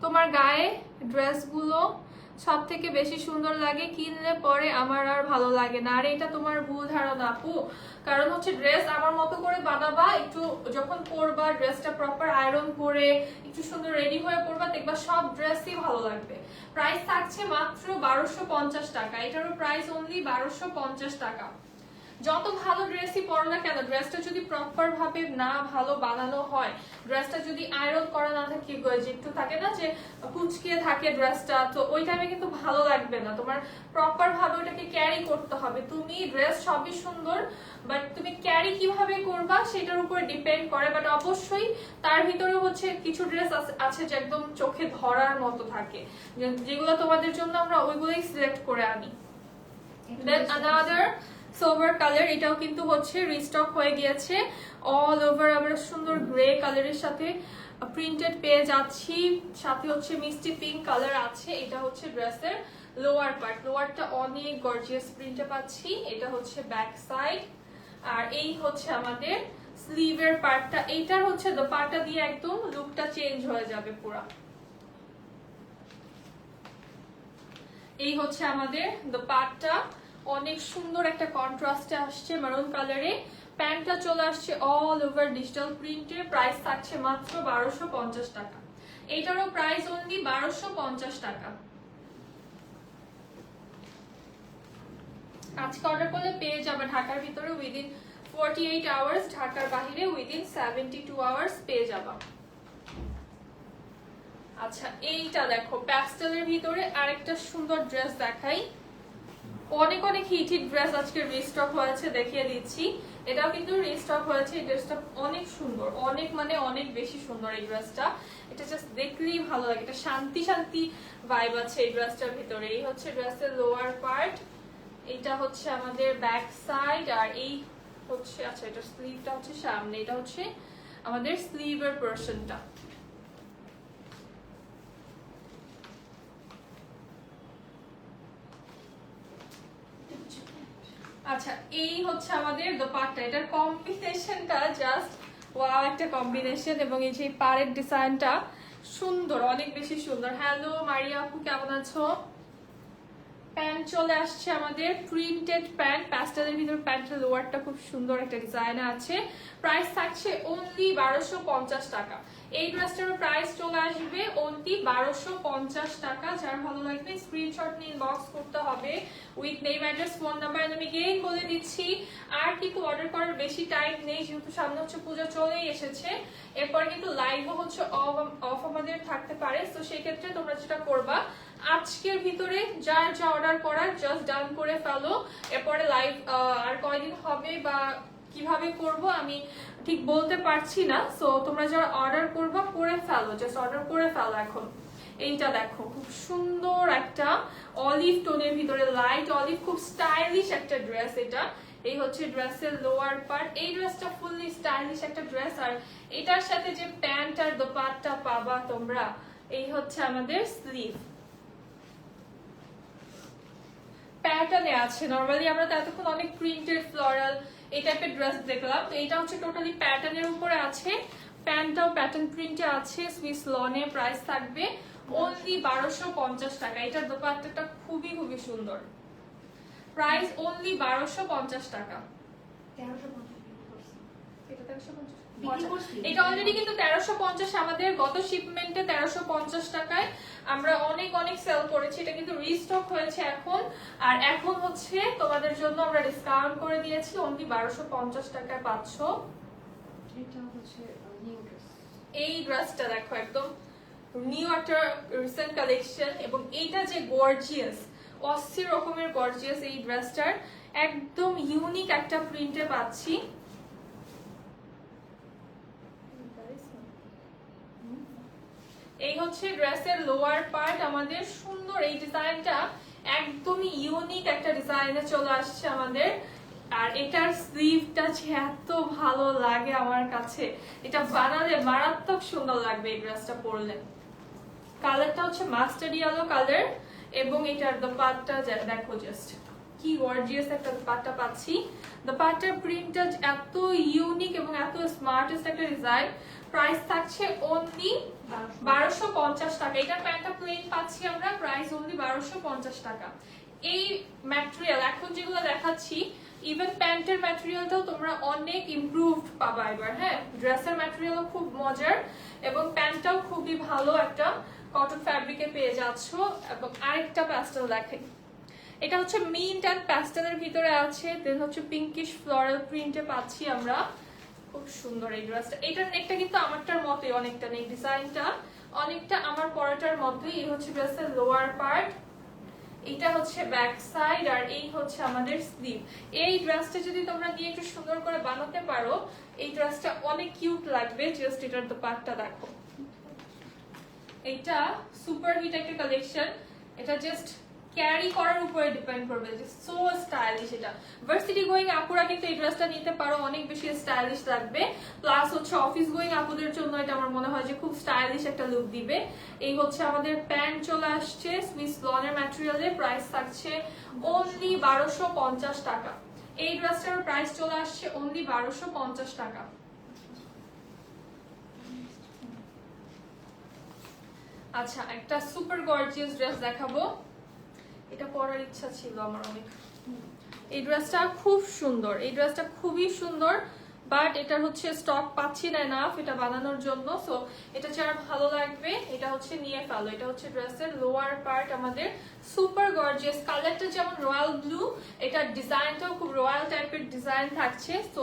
তোমার গায়ে ড্রেসগুলো সব থেকে বেশি সুন্দর লাগে, কিনলে পরে আমার আর ভালো লাগে না। আর এটা তোমার ভুল ধারণা আপু, কারণ হচ্ছে ড্রেস আমার মতো করে বানাবা, একটু যখন পরবা ড্রেসটা প্রপার আয়রন করে একটু সুন্দর রেডি হয়ে পরবা, দেখবা সব ড্রেসই ভালো লাগবে। প্রাইস থাকছে মাত্র 1250 টাকা, এটারও প্রাইস অনলি 1250 টাকা। যত ভালো ড্রেসই পরো না কেন, ড্রেসটা যদি প্রপার ভাবে না ভালো বানানো হয়, ড্রেসটা যদি আয়রন করা না থাকে, যে একটু থাকে না যে কুচকিয়ে থাকে ড্রেসটা, তো ওই টাইমে কিন্তু ভালো লাগবে না। তোমার প্রপার ভাবে ওটাকে ক্যারি করতে হবে। তুমি ড্রেস সবই সুন্দর, বাট তুমি ক্যারি কিভাবে করবা সেটার উপর ডিপেন্ড করে। বাট অবশ্যই তার ভিতরে হচ্ছে কিছু ড্রেস আছে যে একদম চোখে ধরার মতো থাকে, যেগুলো তোমাদের জন্য আমরা ওইগুলোই সিলেক্ট করে আনি। দেন আনাদার সোভার কালার, এটাও কিন্তু হচ্ছে রিস্টক হয়ে গিয়েছে। অল ওভার আমরা সুন্দর গ্রে কালারের সাথে প্রিন্টেড পেয়ে যাচ্ছি, সাথে হচ্ছে মিষ্টি পিঙ্ক কালার আছে। এটা হচ্ছে ড্রেসের লোয়ার পার্ট, লোয়ারটা অনেক গর্জিয়াস প্রিন্টে পাচ্ছি। এটা হচ্ছে ব্যাক সাইড, আর এই হচ্ছে আমাদের স্লিভের পার্টটা। এইটার হচ্ছে দোপাট্টা দিয়ে একদম লুকটা চেঞ্জ হয়ে যাবে পুরা। এই হচ্ছে আমাদের দোপাট্টা, অনেক সুন্দর একটা কন্ট্রাস্টে আসছে মেরুন কালারে। প্যান্টটা চলে আসছে অল ওভার ডিজিটাল প্রিন্টে। প্রাইস থাকছে মাত্র 1250 টাকা। এইটারও প্রাইস অনলি 1250 টাকা। আজকে অর্ডার করলে পেয়ে যাবে ঢাকার ভিতরে উইদিন 48 আওয়ার্স, ঢাকার বাইরে উইদিন 72 আওয়ার্স পেয়ে যাবা। আচ্ছা এইটা দেখো, প্যাস্টেলের ভিতরে আরেকটা সুন্দর ড্রেস দেখাই। অনেক অনেক হিট ড্রেস আজকে রিস্টক হয়েছে, দেখিয়ে দিচ্ছি। এটাও কিন্তু রিস্টক হয়েছে। এই ড্রেসটা অনেক সুন্দর, অনেক মানে অনেক বেশি সুন্দর এই ড্রেসটা। এটা জাস্ট দেখলেই ভালো লাগে, এটা শান্তি শান্তি ভাইব আছে এই ড্রেসটার ভিতরে। এই হচ্ছে ড্রেসের লোয়ার পার্ট, এটা হচ্ছে আমাদের ব্যাক সাইড, আর এই হচ্ছে আচ্ছা এটা স্লিভটা হচ্ছে সামনে, এটা হচ্ছে আমাদের স্লিভের পোরশনটা। আচ্ছা এই হচ্ছে আমাদের দোপাট্টা, এটার কম্বিনেশনটা জাস্ট ওয়াও একটা কম্বিনেশন। এবং এই যে পাড়ের ডিজাইনটা সুন্দর, অনেক বেশি সুন্দর। হ্যালো মারিয়া আপু, কেমন আছো? প্যান্ট চলে আসছে আমাদের প্রিন্টেড প্যান্ট, প্যাস্টেলের ভিতর প্যান্টের লোয়ারটা খুব সুন্দর একটা ডিজাইন আছে। প্রাইস থাকছে অনলি 1250 টাকা। এই ড্রেসটার প্রাইস চলে আসবে অনলি 1250 টাকা। যার ভালো লাগবে স্ক্রিনশট নিয়ে ইনবক্স করতে হবে with name address phone number. আমি গেইন বলে দিচ্ছি, আর কিন্তু অর্ডার করার বেশি টাইম নেই, যেহেতু সামনে হচ্ছে পূজা চলেই এসেছে। এরপর কিন্তু লাইভও হচ্ছে অফ আমাদের থাকতে পারে। তো সেই ক্ষেত্রে তোমরা যেটা করবা, আজকের ভিতরে যার যা অর্ডার করার জাস্ট ডান করে ফেলো। এরপরে লাইভ আর কয়দিন হবে বা কিভাবে করব আমি ঠিক বলতে পারছি না। সো তোমরা যারা অর্ডার করবা করে ফেলো, জাস্ট অর্ডার করে ফেলো এখন। এইটা দেখো, খুব সুন্দর একটা অলিভ টোনের ভিতরে, লাইট অলিভ, খুব স্টাইলিশ একটা ড্রেস এটা। এই হচ্ছে ড্রেসের লোয়ার পার্ট। এই ড্রেসটা ফুললি স্টাইলিশ একটা ড্রেস, আর এটার সাথে যে প্যান্ট আর দোপাট্টা পাবা তোমরা, এই হচ্ছে আমাদের স্লিভ। প্যাটার্নে আছে, নরমালি আমরা তো এতক্ষণ অনেক প্রিন্টেড ফ্লোরাল এই টাইপের ড্রেস দেখলাম, তো এটা হচ্ছে টোটালি প্যাটার্নের উপরে আছে। প্যান্টটাও প্যাটার্ন প্রিন্টে আছে, সুইস লনে। প্রাইস থাকবে অনলি 1250 টাকা। এটার দোপাট্টাটা খুবই খুবই সুন্দর। প্রাইস অনলি 1250 টাকা। 1350 এটা অলরেডি কিন্তু 1350 আমাদের গত শিপমেন্টে 1350 টাকায় আমরা অনেক অনেক সেল করেছি। এটা কিন্তু রিস্টক হয়েছে এখন, আর এখন হচ্ছে তোমাদের জন্য আমরা ডিসকাউন্ট করে দিয়েছি, অনলি 1250 টাকায় পাচ্ছ। এটা হচ্ছে নিউ ড্রেস। এই ড্রেসটা দেখো, একদম নিউ একটা রিসেন্ট কালেকশন, এবং এইটা যে গর্জিয়াস, অস্থির রকমের গর্জিয়াস এই ড্রেসটার, একদম ইউনিক একটা প্রিন্টে পাচ্ছি। এই হচ্ছে ড্রেসের লোয়ার পার্ট আমাদের, সুন্দর এই ডিজাইনটা একদমই ইউনিক একটা ডিজাইনে চলে আসছে আমাদের। আর এটার স্লিভটা যে এত ভালো লাগে আমার কাছে, এটা বানালে মারাত্মক সুন্দর লাগবে এই ড্রেসটা পরলে। কালারটা হচ্ছে মাস্টার্ড ইয়েলো কালার, এবং এটার দোপাট্টা দেখো জাস্ট কি গর্জিয়াস একটা দোপাট্টা পাচ্ছি। দোপাট্টার প্রিন্টটা এত ইউনিক এবং এত স্মার্টেস্ট একটা ডিজাইন, প্রাইস থাকছে অনলি 1250 টাকা। এটার প্যান্টটা প্লেন পাচ্ছি আমরা, প্রাইস অনলি 1250 টাকা। এই ম্যাটেরিয়াল এখন যেগুলো দেখাচ্ছি, ইভেন প্যান্টের ম্যাটেরিয়ালটাও তোমরা অনেক ইমপ্রুভড পাবা এবার। হ্যাঁ, ড্রেসের ম্যাটেরিয়ালও খুব মজার এবং প্যান্টটাও খুবই ভালো একটা কটন ফ্যাব্রিকে পেয়ে যাচ্ছ। এবং আরেকটা প্যাস্টেল দেখাই, এটা হচ্ছে মিন্ট অ্যান্ড প্যাস্টেলের ভিতরে আছে, দেন হচ্ছে পিঙ্কিশ ফ্লোরাল প্রিন্টে পাচ্ছি আমরা। খুব সুন্দর এই ড্রেসটা। এটার নেকটা কিন্তু আমারটার মতোই অনেকটা, নেক ডিজাইনটা অনেকটা আমার পরাটার মতোই। এই হচ্ছে ড্রেসের লোয়ার পার্ট, এটা হচ্ছে ব্যাক সাইড, আর এই হচ্ছে আমাদের স্লিভ। এই ড্রেসটা যদি তোমরা নিয়ে একটু সুন্দর করে বানাতে পারো, এই ড্রেসটা অনেক কিউট লাগবে। জাস্ট এটার দোপাট্টা দেখো, এটা সুপার হিট একটা কালেকশন। এটা জাস্ট ক্যারি করার উপরে ডিপেন্ড করবে, সো স্টাইলিশ। এটা ভার্সিটি গোয়িং আপুরা কিন্তু এই ড্রেসটা নিতে পারো, অনেক বেশি স্টাইলিশ লাগবে। প্লাস হচ্ছে অফিস গোয়িং আপুদের জন্য এটা আমার মনে হয় যে খুব স্টাইলিশ একটা লুক দিবে। এই হচ্ছে আমাদের প্যান্ট চলে আসছে সুইস লনের ম্যাটেরিয়ালে, প্রাইস থাকছে অনলি 1250 টাকা। এই ড্রেসটার প্রাইস চলে আসছে অনলি 1250 টাকা। আচ্ছা, একটা সুপার গর্জিয়াস ড্রেস দেখাবো, এটা পরার ইচ্ছা ছিল আমার অনেক। এই ড্রেসটা খুব সুন্দর, এই ড্রেসটা খুবই সুন্দর, বাট এটার হচ্ছে স্টক পাচ্ছি না এনাফ এটা বানানোর জন্য। সো এটা যারা ভালো লাগবে এটা হচ্ছে নিয়ে ফেলো। এটা হচ্ছে ড্রেসের লোয়ার পার্ট আমাদের, সুপার গর্জিয়াস। কালারটা যেমন রয়্যাল ব্লু, এটার ডিজাইনটাও খুব রয়্যাল টাইপের ডিজাইন থাকছে। সো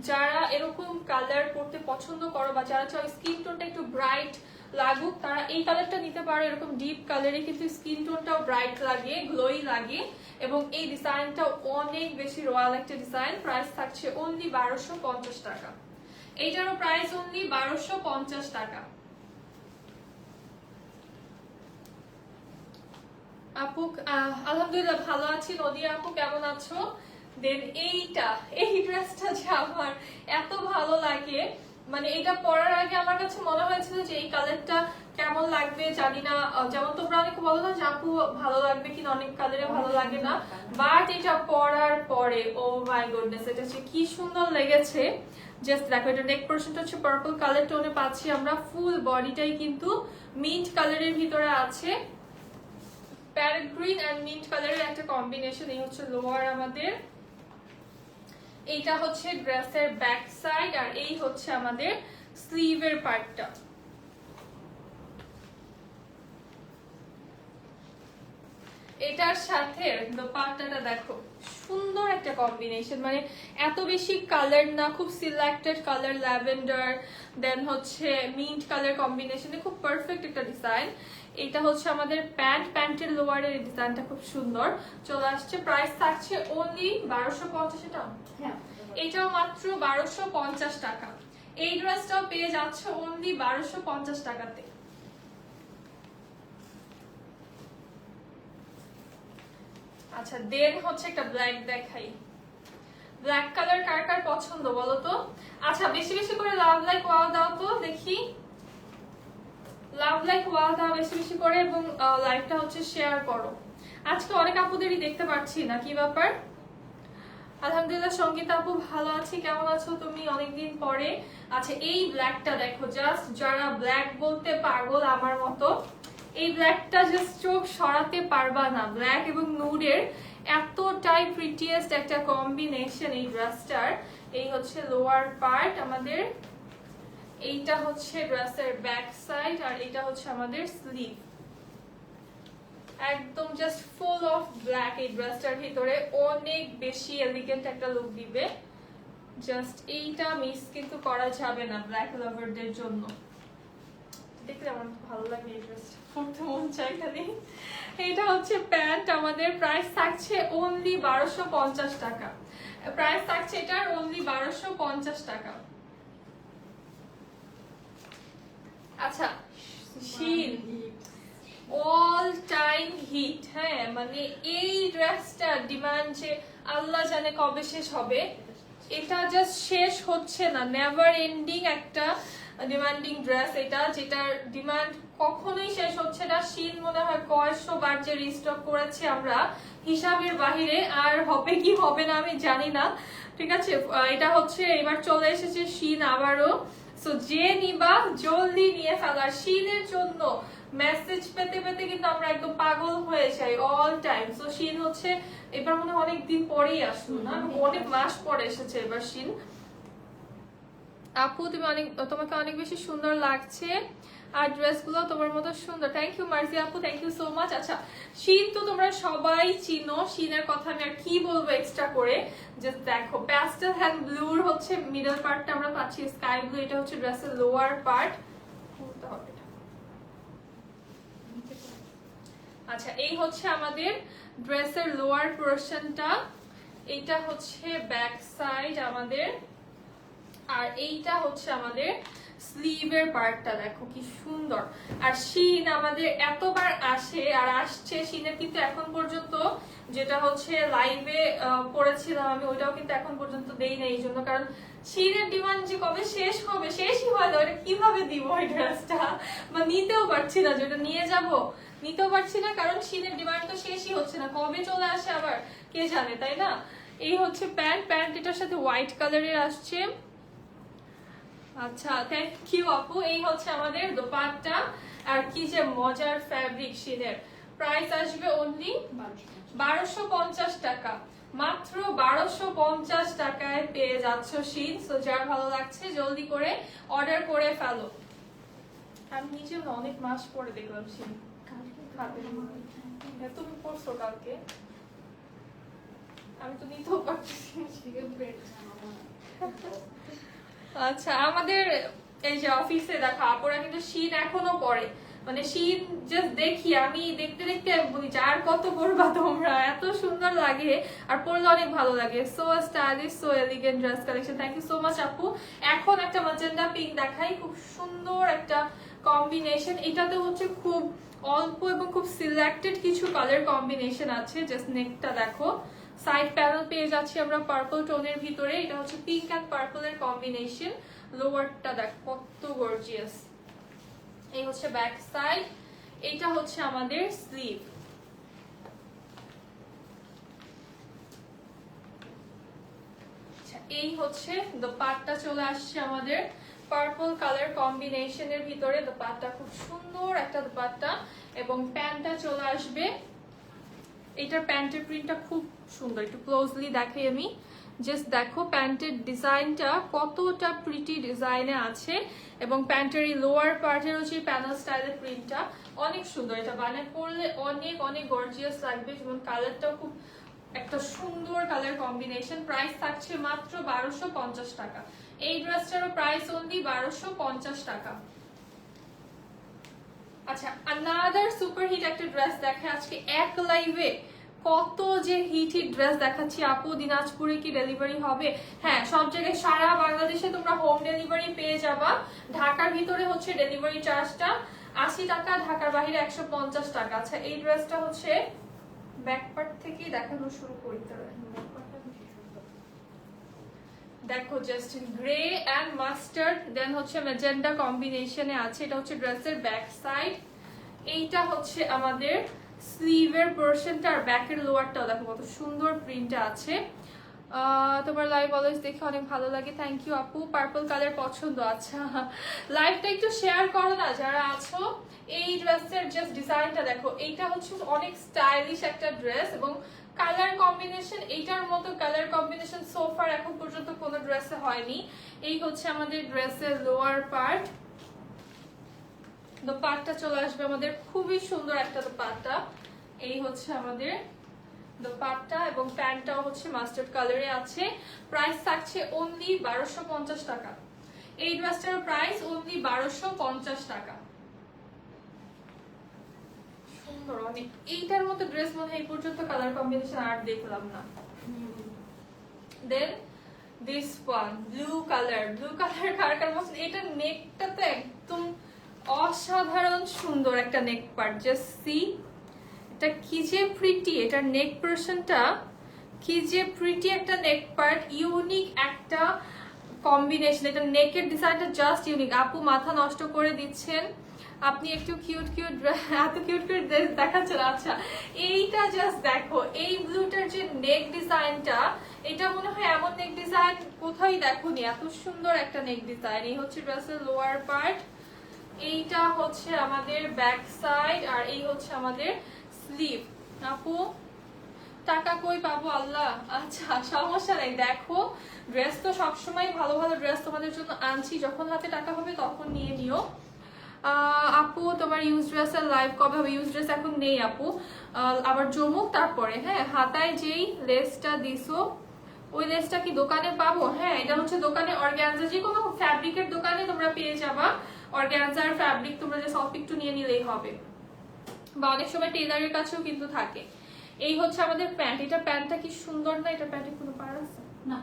যারা এরকম কালার পরতে পছন্দ করো বা যারা চাও স্কিন টোনটা একটু ব্রাইট লাগুক, তারা এই কালারটা নিতে পারো। এরকম ডিপ কালারে কিন্তু স্কিন টোনটাও ব্রাইট লাগে, গ্লোই লাগে, এবং এই ডিজাইনটাও অনেক বেশি রয়্যাল একটা ডিজাইন। প্রাইস থাকছে অনলি 1250 টাকা। এইটারও প্রাইস অনলি 1250 টাকা। আপু আলহামদুলিল্লাহ ভালো আছি। নদিয়া আপু কেমন আছো? দেন এইটা, এই ড্রেসটা যে আমার এত ভালো লাগে, মানে এটা পরার আগে আমার কাছে মনে হয়েছিল যে এই কালারটা কেমন লাগবে জানি না। যেমন তোমরা অনেকে বলো না যে আপু ভালো লাগবে কিনা, অনেক কালারে ভালো লাগে না, বাট এটা পরার পরে ও মাই গুডনেস, এটা হচ্ছে কি সুন্দর লেগেছে। জাস্ট দেখো, এটা নেক পোরশনটা হচ্ছে পার্পল কালার টোনে পাচ্ছি আমরা, ফুল বডিটাই কিন্তু মিন্ট কালারের ভিতরে আছে, প্যারেট গ্রিন এন্ড মিন্ট কালারের একটা কম্বিনেশন। এই হচ্ছে লোয়ার আমাদের, এইটা হচ্ছে ড্রেসের ব্যাক সাইড, আর এই হচ্ছে আমাদের স্লিভের পার্টটা। এটার সাথে দোপাট্টাটা দেখো, সুন্দর একটা কম্বিনেশন, মানে এত বেশি কালার না, খুব সিলেক্টেড কালার, ল্যাভেন্ডার দেন হচ্ছে মিন্ট কালার কম্বিনেশনে খুব পারফেক্ট একটা ডিজাইন। এটা হচ্ছে আমাদের প্যান্ট, প্যান্টের লোয়ারের ডিজাইনটা খুব সুন্দর চলে আসছে। প্রাইস থাকছে অনলি 1250 টাকা। এটাও মাত্র 1250 টাকা। এই ড্রেসটাও পেয়ে যাচ্ছে অনলি 1250 টাকাতে। আচ্ছা, দেন হচ্ছে একটা ব্ল্যাক দেখাই। ব্ল্যাক কালার কার কার পছন্দ বলো তো? আচ্ছা, বেশি বেশি করে লাভ লাইক ওয়াও দাও তো দেখি, লাভ লাইক ওয়াও দাও বেশি বেশি করে, এবং লাইভটা হচ্ছে শেয়ার করো। আজকে অনেক আপুদেরই দেখতে পাচ্ছি না, কি ব্যাপার? আলহামদুলিল্লাহ সঙ্গীতা আপু ভালো আছি, কেমন আছো তুমি? অনেকদিন পরে। আচ্ছা, এই ব্ল্যাকটা দেখো, জাস্ট যারা ব্ল্যাক বলতে পাগল আমার মতো, এই ব্ল্যাকটা জাস্ট চোখ সরাতে পারবা না। ব্ল্যাক এবং নুডের এতটাই প্রিটিয়েস্ট একটা কম্বিনেশন এই ড্রেসটার। এই হচ্ছে লোয়ার পার্ট আমাদের, এইটা হচ্ছে ড্রেসের ব্যাক সাইড, আর এটা হচ্ছে আমাদের স্লিভ। একদম জাস্ট ফুল অফ ব্ল্যাক এই ড্রেসটার ভিতরে, অনেক বেশি এলিগেন্ট একটা লুক দিবে। জাস্ট এইটা মিস কিন্তু করা যাবে না ব্ল্যাক লাভারদের জন্য। দেখলে আমার ভালো লাগে এই ড্রেসটা, পরতে মন চায় খালি। এটা হচ্ছে প্যান্ট আমাদের, প্রাইস থাকছে অনলি 1250 টাকা। প্রাইস থাকছে এটার অনলি 1250 টাকা। আচ্ছা, শীল অল টাইম হিট। হ্যাঁ, মানে এই ড্রেসটা ডিমান্ড যে আল্লাহ জানে কবে শেষ হবে, এটা জাস্ট শেষ হচ্ছে না, নেভার এন্ডিং একটা ডিমান্ডিং ড্রেস এটা, যেটার ডিমান্ড কখনোই শেষ হচ্ছে না। শীল মনে হয় কয়েকশো বার যে রিস্টক করেছে আমরা, হিসাবের বাহিরে, আর হবে কি হবে না আমি জানি না। ঠিক আছে, এটা হচ্ছে এবার চলে এসেছে শীল আবারও। সো যে নিবা জলদি নিয়ে ফেলার শীনের জন্য মেসেজ পেতে পেতে কিন্তু আমরা একদম পাগল হয়ে যাই অল টাইম। সো শীন হচ্ছে এবার মনে হয় অনেকদিন পরেই আসলো না, অনেক মাস পরে এসেছে এবার শীন। আপু তোমাকে অনেক বেশি সুন্দর লাগছে আর ড্রেসগুলো তোমার মতো সুন্দর। থ্যাংক ইউ মার্জি আপু, থ্যাংক ইউ সো মাচ। আচ্ছা শীন তো তোমরা সবাই চিনো, শীনের কথা আমি আর কি বলবো এক্সট্রা করে। জাস্ট দেখো প্যাস্টেল হ্যান্ড ব্লুর হচ্ছে মিডল পার্টটা আমরা পাচ্ছি স্কাই ব্লু, এটা হচ্ছে ড্রেসের লোয়ার পার্ট। আচ্ছা এই হচ্ছে আমাদের ড্রেসের লোয়ার পোরশনটা, এইটা হচ্ছে ব্যাক সাইড আমাদের, আর এইটা হচ্ছে আমাদের স্লিভের পার্টটা। দেখো কি সুন্দর। আর শীন আমাদের এতবার আসে আর আসছে, শীনের কিন্তু এখন পর্যন্ত যেটা হচ্ছে লাইভে পড়েছিলাম আমি, ওইটাও কিন্তু এখন পর্যন্ত দেই না, এই জন্য কারণ শীনের ডিমান্ড যে কবে শেষ হবে, শেষই হয় না। ওটা কিভাবে দিব ওই ড্রেসটা, বা নিতেও পারছি না, যেটা নিয়ে যাব নিতেও পারছি না, কারণ শীনের ডিমান্ড তো শেষই হচ্ছে না, কবে চলে আসে আবার কে জানে, তাই না? এই হচ্ছে প্যান্ট এটার সাথে হোয়াইট কালারের আসছে। আচ্ছা থ্যাংক ইউ আপু। এই হচ্ছে আমাদের দোপাট্টা, আর কি যে মজার ফ্যাব্রিক শীনের। প্রাইস আসবে অনলি 1250 টাকা, মাত্র 1250 টাকায় পেয়ে যাচ্ছ শীন। সো যার ভালো লাগছে জলদি করে অর্ডার করে ফেলো। আমি নিজে অনেক মাস পরে দেখলাম শীন হাতে। তুমি পড়ছো কালকে, আমি তো নিতেও পারছি। আচ্ছা আমাদের এই যে অফিসে দেখো আপুরা কিন্তু শীন এখনো পরে, মানে শীন জাস্ট দেখি আমি দেখতে দেখতে বলি যার কত পরবা তোমরা, এত সুন্দর লাগে আর পরলে অনেক ভালো লাগে। So stylish, so elegant dress collection. Thank you so much আপু। এখন একটা ম্যাজেন্ডা পিঙ্ক দেখাই, খুব সুন্দর একটা কম্বিনেশন। এটাতে হচ্ছে খুব অল্প এবং খুব সিলেক্টেড কিছু কালার কম্বিনেশন আছে। জাস্ট নেকটা দেখো, সাইড প্যানেল পেয়ে যাচ্ছি আমরা পার্পল টোনের ভিতরে, এটা হচ্ছে পিঙ্ক এন্ড পার্পল এর কম্বিনেশন। লোয়ারটা দেখো কত গর্জিয়াস। এই হচ্ছে ব্যাক সাইড, এটা হচ্ছে আমাদের স্লিভ। আচ্ছা এই হচ্ছে দোপাট্টা চলে আসছে আমাদের পার্পল কালার কম্বিনেশনের ভিতরে। দোপাট্টা খুব সুন্দর একটা দোপাট্টা, এবং প্যান্টটা চলে আসবে। এটার প্যান্টের প্রিন্টটা খুব সুন্দর, একটু ক্লোজলি দেখাই আমি। জাস্ট দেখো প্যান্টের ডিজাইনটা কতটা প্রিটি ডিজাইনে আছে, এবং প্যান্টের এই লোয়ার পার্টের হচ্ছে প্যানেল স্টাইলের প্রিন্টটা অনেক সুন্দর। এটা বানিয়ে পরলে অনেক অনেক গর্জিয়াস লাগবে, যেমন কালারটাও খুব একটা সুন্দর কালার কম্বিনেশন। প্রাইস থাকছে মাত্র 1250 টাকা। এই ড্রেসটারও প্রাইস অনলি 1250 টাকা। আচ্ছা আনাদার সুপার হিট একটা ড্রেস দেখে আজকে এক লাইভে। কত যে হিট ড্রেস দেখাচ্ছি আপু। দিনাজপুরে কি ডেলিভারি হবে? হ্যাঁ সব জায়গায় সারা বাংলাদেশে তোমরা হোম ডেলিভারি পেয়ে যাবা। ঢাকার ভিতরে হচ্ছে ডেলিভারি চার্জটা 80 টাকা, ঢাকার বাইরে 150 টাকা। আচ্ছা এই ড্রেসটা হচ্ছে ব্যাক পার্ট থেকেই দেখানো শুরু করতে হবে। দেখো জাস্ট গ্রে এন্ড মাস্টার্ড দেন হচ্ছে ম্যাজেন্ডা কম্বিনেশনে আছে। এটা হচ্ছে ড্রেসের ব্যাক সাইড, এইটা হচ্ছে আমাদের স্লিভের পোরশনটা, আর ব্যাকের লোয়ারটাও দেখো কত সুন্দর প্রিন্টটা আছে। তোমার লাইভ অলওয়েজ দেখে অনেক ভালো লাগে। থ্যাংক ইউ আপু। পার্পল কালার পছন্দ। আচ্ছা লাইভটা একটু শেয়ার করো না যারা আছো। এই ড্রেসের জাস্ট ডিজাইনটা দেখো, এইটা হচ্ছে অনেক স্টাইলিশ একটা ড্রেস, এবং কালার কম্বিনেশন এইটার মতো কালার কম্বিনেশন সোফার এখন পর্যন্ত কোনো ড্রেসে হয়নি। এই হচ্ছে আমাদের ড্রেসের লোয়ার পার্ট। দোপাট্টা চলে আসবে আমাদের খুবই সুন্দর একটা দোপাট্টা। এই হচ্ছে আমাদের দোপাট্টা, এবং প্যান্টটাও হচ্ছে মাস্টার্ড কালারে আছে। প্রাইস থাকছে অনলি 1250 টাকা। এই ড্রেসটার প্রাইস অনলি 1250 টাকা। সুন্দর অনেক। এইটার মতো ড্রেস মনে হয় এই পর্যন্ত কালার কম্বিনেশন আর দেখলাম না। দেন দিস ওয়ান ব্লু কালার কার কার পছন্দ। এটা নেকটা তো একদম অসাধারণ সুন্দর একটা নেক পার্ট। জাস্ট সি এটা কি যে প্রিটি, এটার নেক পোরশনটা কি যে প্রিটি একটা নেক পার্ট, ইউনিক একটা কম্বিনেশন। এটা নেকের ডিজাইনটা জাস্ট ইউনিক। আপু মাথা নষ্ট করে দিচ্ছেন আপনি, একটু কিউট এত কিউট ড্রেস দেখাচ্ছেন। আচ্ছা এইটা জাস্ট দেখো, এই ব্লুটার যে নেক ডিজাইনটা, এটা মনে হয় এমন নেক ডিজাইন কোথায় দেখোনি, এত সুন্দর একটা নেক ডিজাইন। এই হচ্ছে ড্রেসের লোয়ার পার্ট, এইটা হচ্ছে আমাদের ব্যাক সাইড, আর এই হচ্ছে আমাদের স্লিভ। আপু টাকা কই পাবো আল্লাহ? আচ্ছা সমস্যা নেই, দেখো ড্রেস তো সবসময় ভালো ভালো ড্রেস তোমাদের জন্য আনছি, যখন হাতে টাকা হবে তখন নিয়ে নিও। আপু তোমার ইউজ ড্রেসের লাইভ কবে হবে? ইউজ ড্রেস এখন নেই আপু, আবার জমুক তারপরে। হ্যাঁ, হাতায় যেই লেসটা দিছো ওই লেসটা কি দোকানে পাবো? হ্যাঁ, এটা হচ্ছে দোকানে অর্গানজা, যে কোনো ফ্যাব্রিকের দোকানে তোমরা পেয়ে যাবা। অর্গানজার ফ্যাব্রিক তোমরা যে সফট একটু নিয়ে নিলেই হবে, বা অনেক সময় টেলারের কাছেও কিন্তু থাকে। এই হচ্ছে আমাদের প্যান্ট। এটা প্যান্টটা কি সুন্দর না? এটা প্যান্টে কোনো পার আছে না?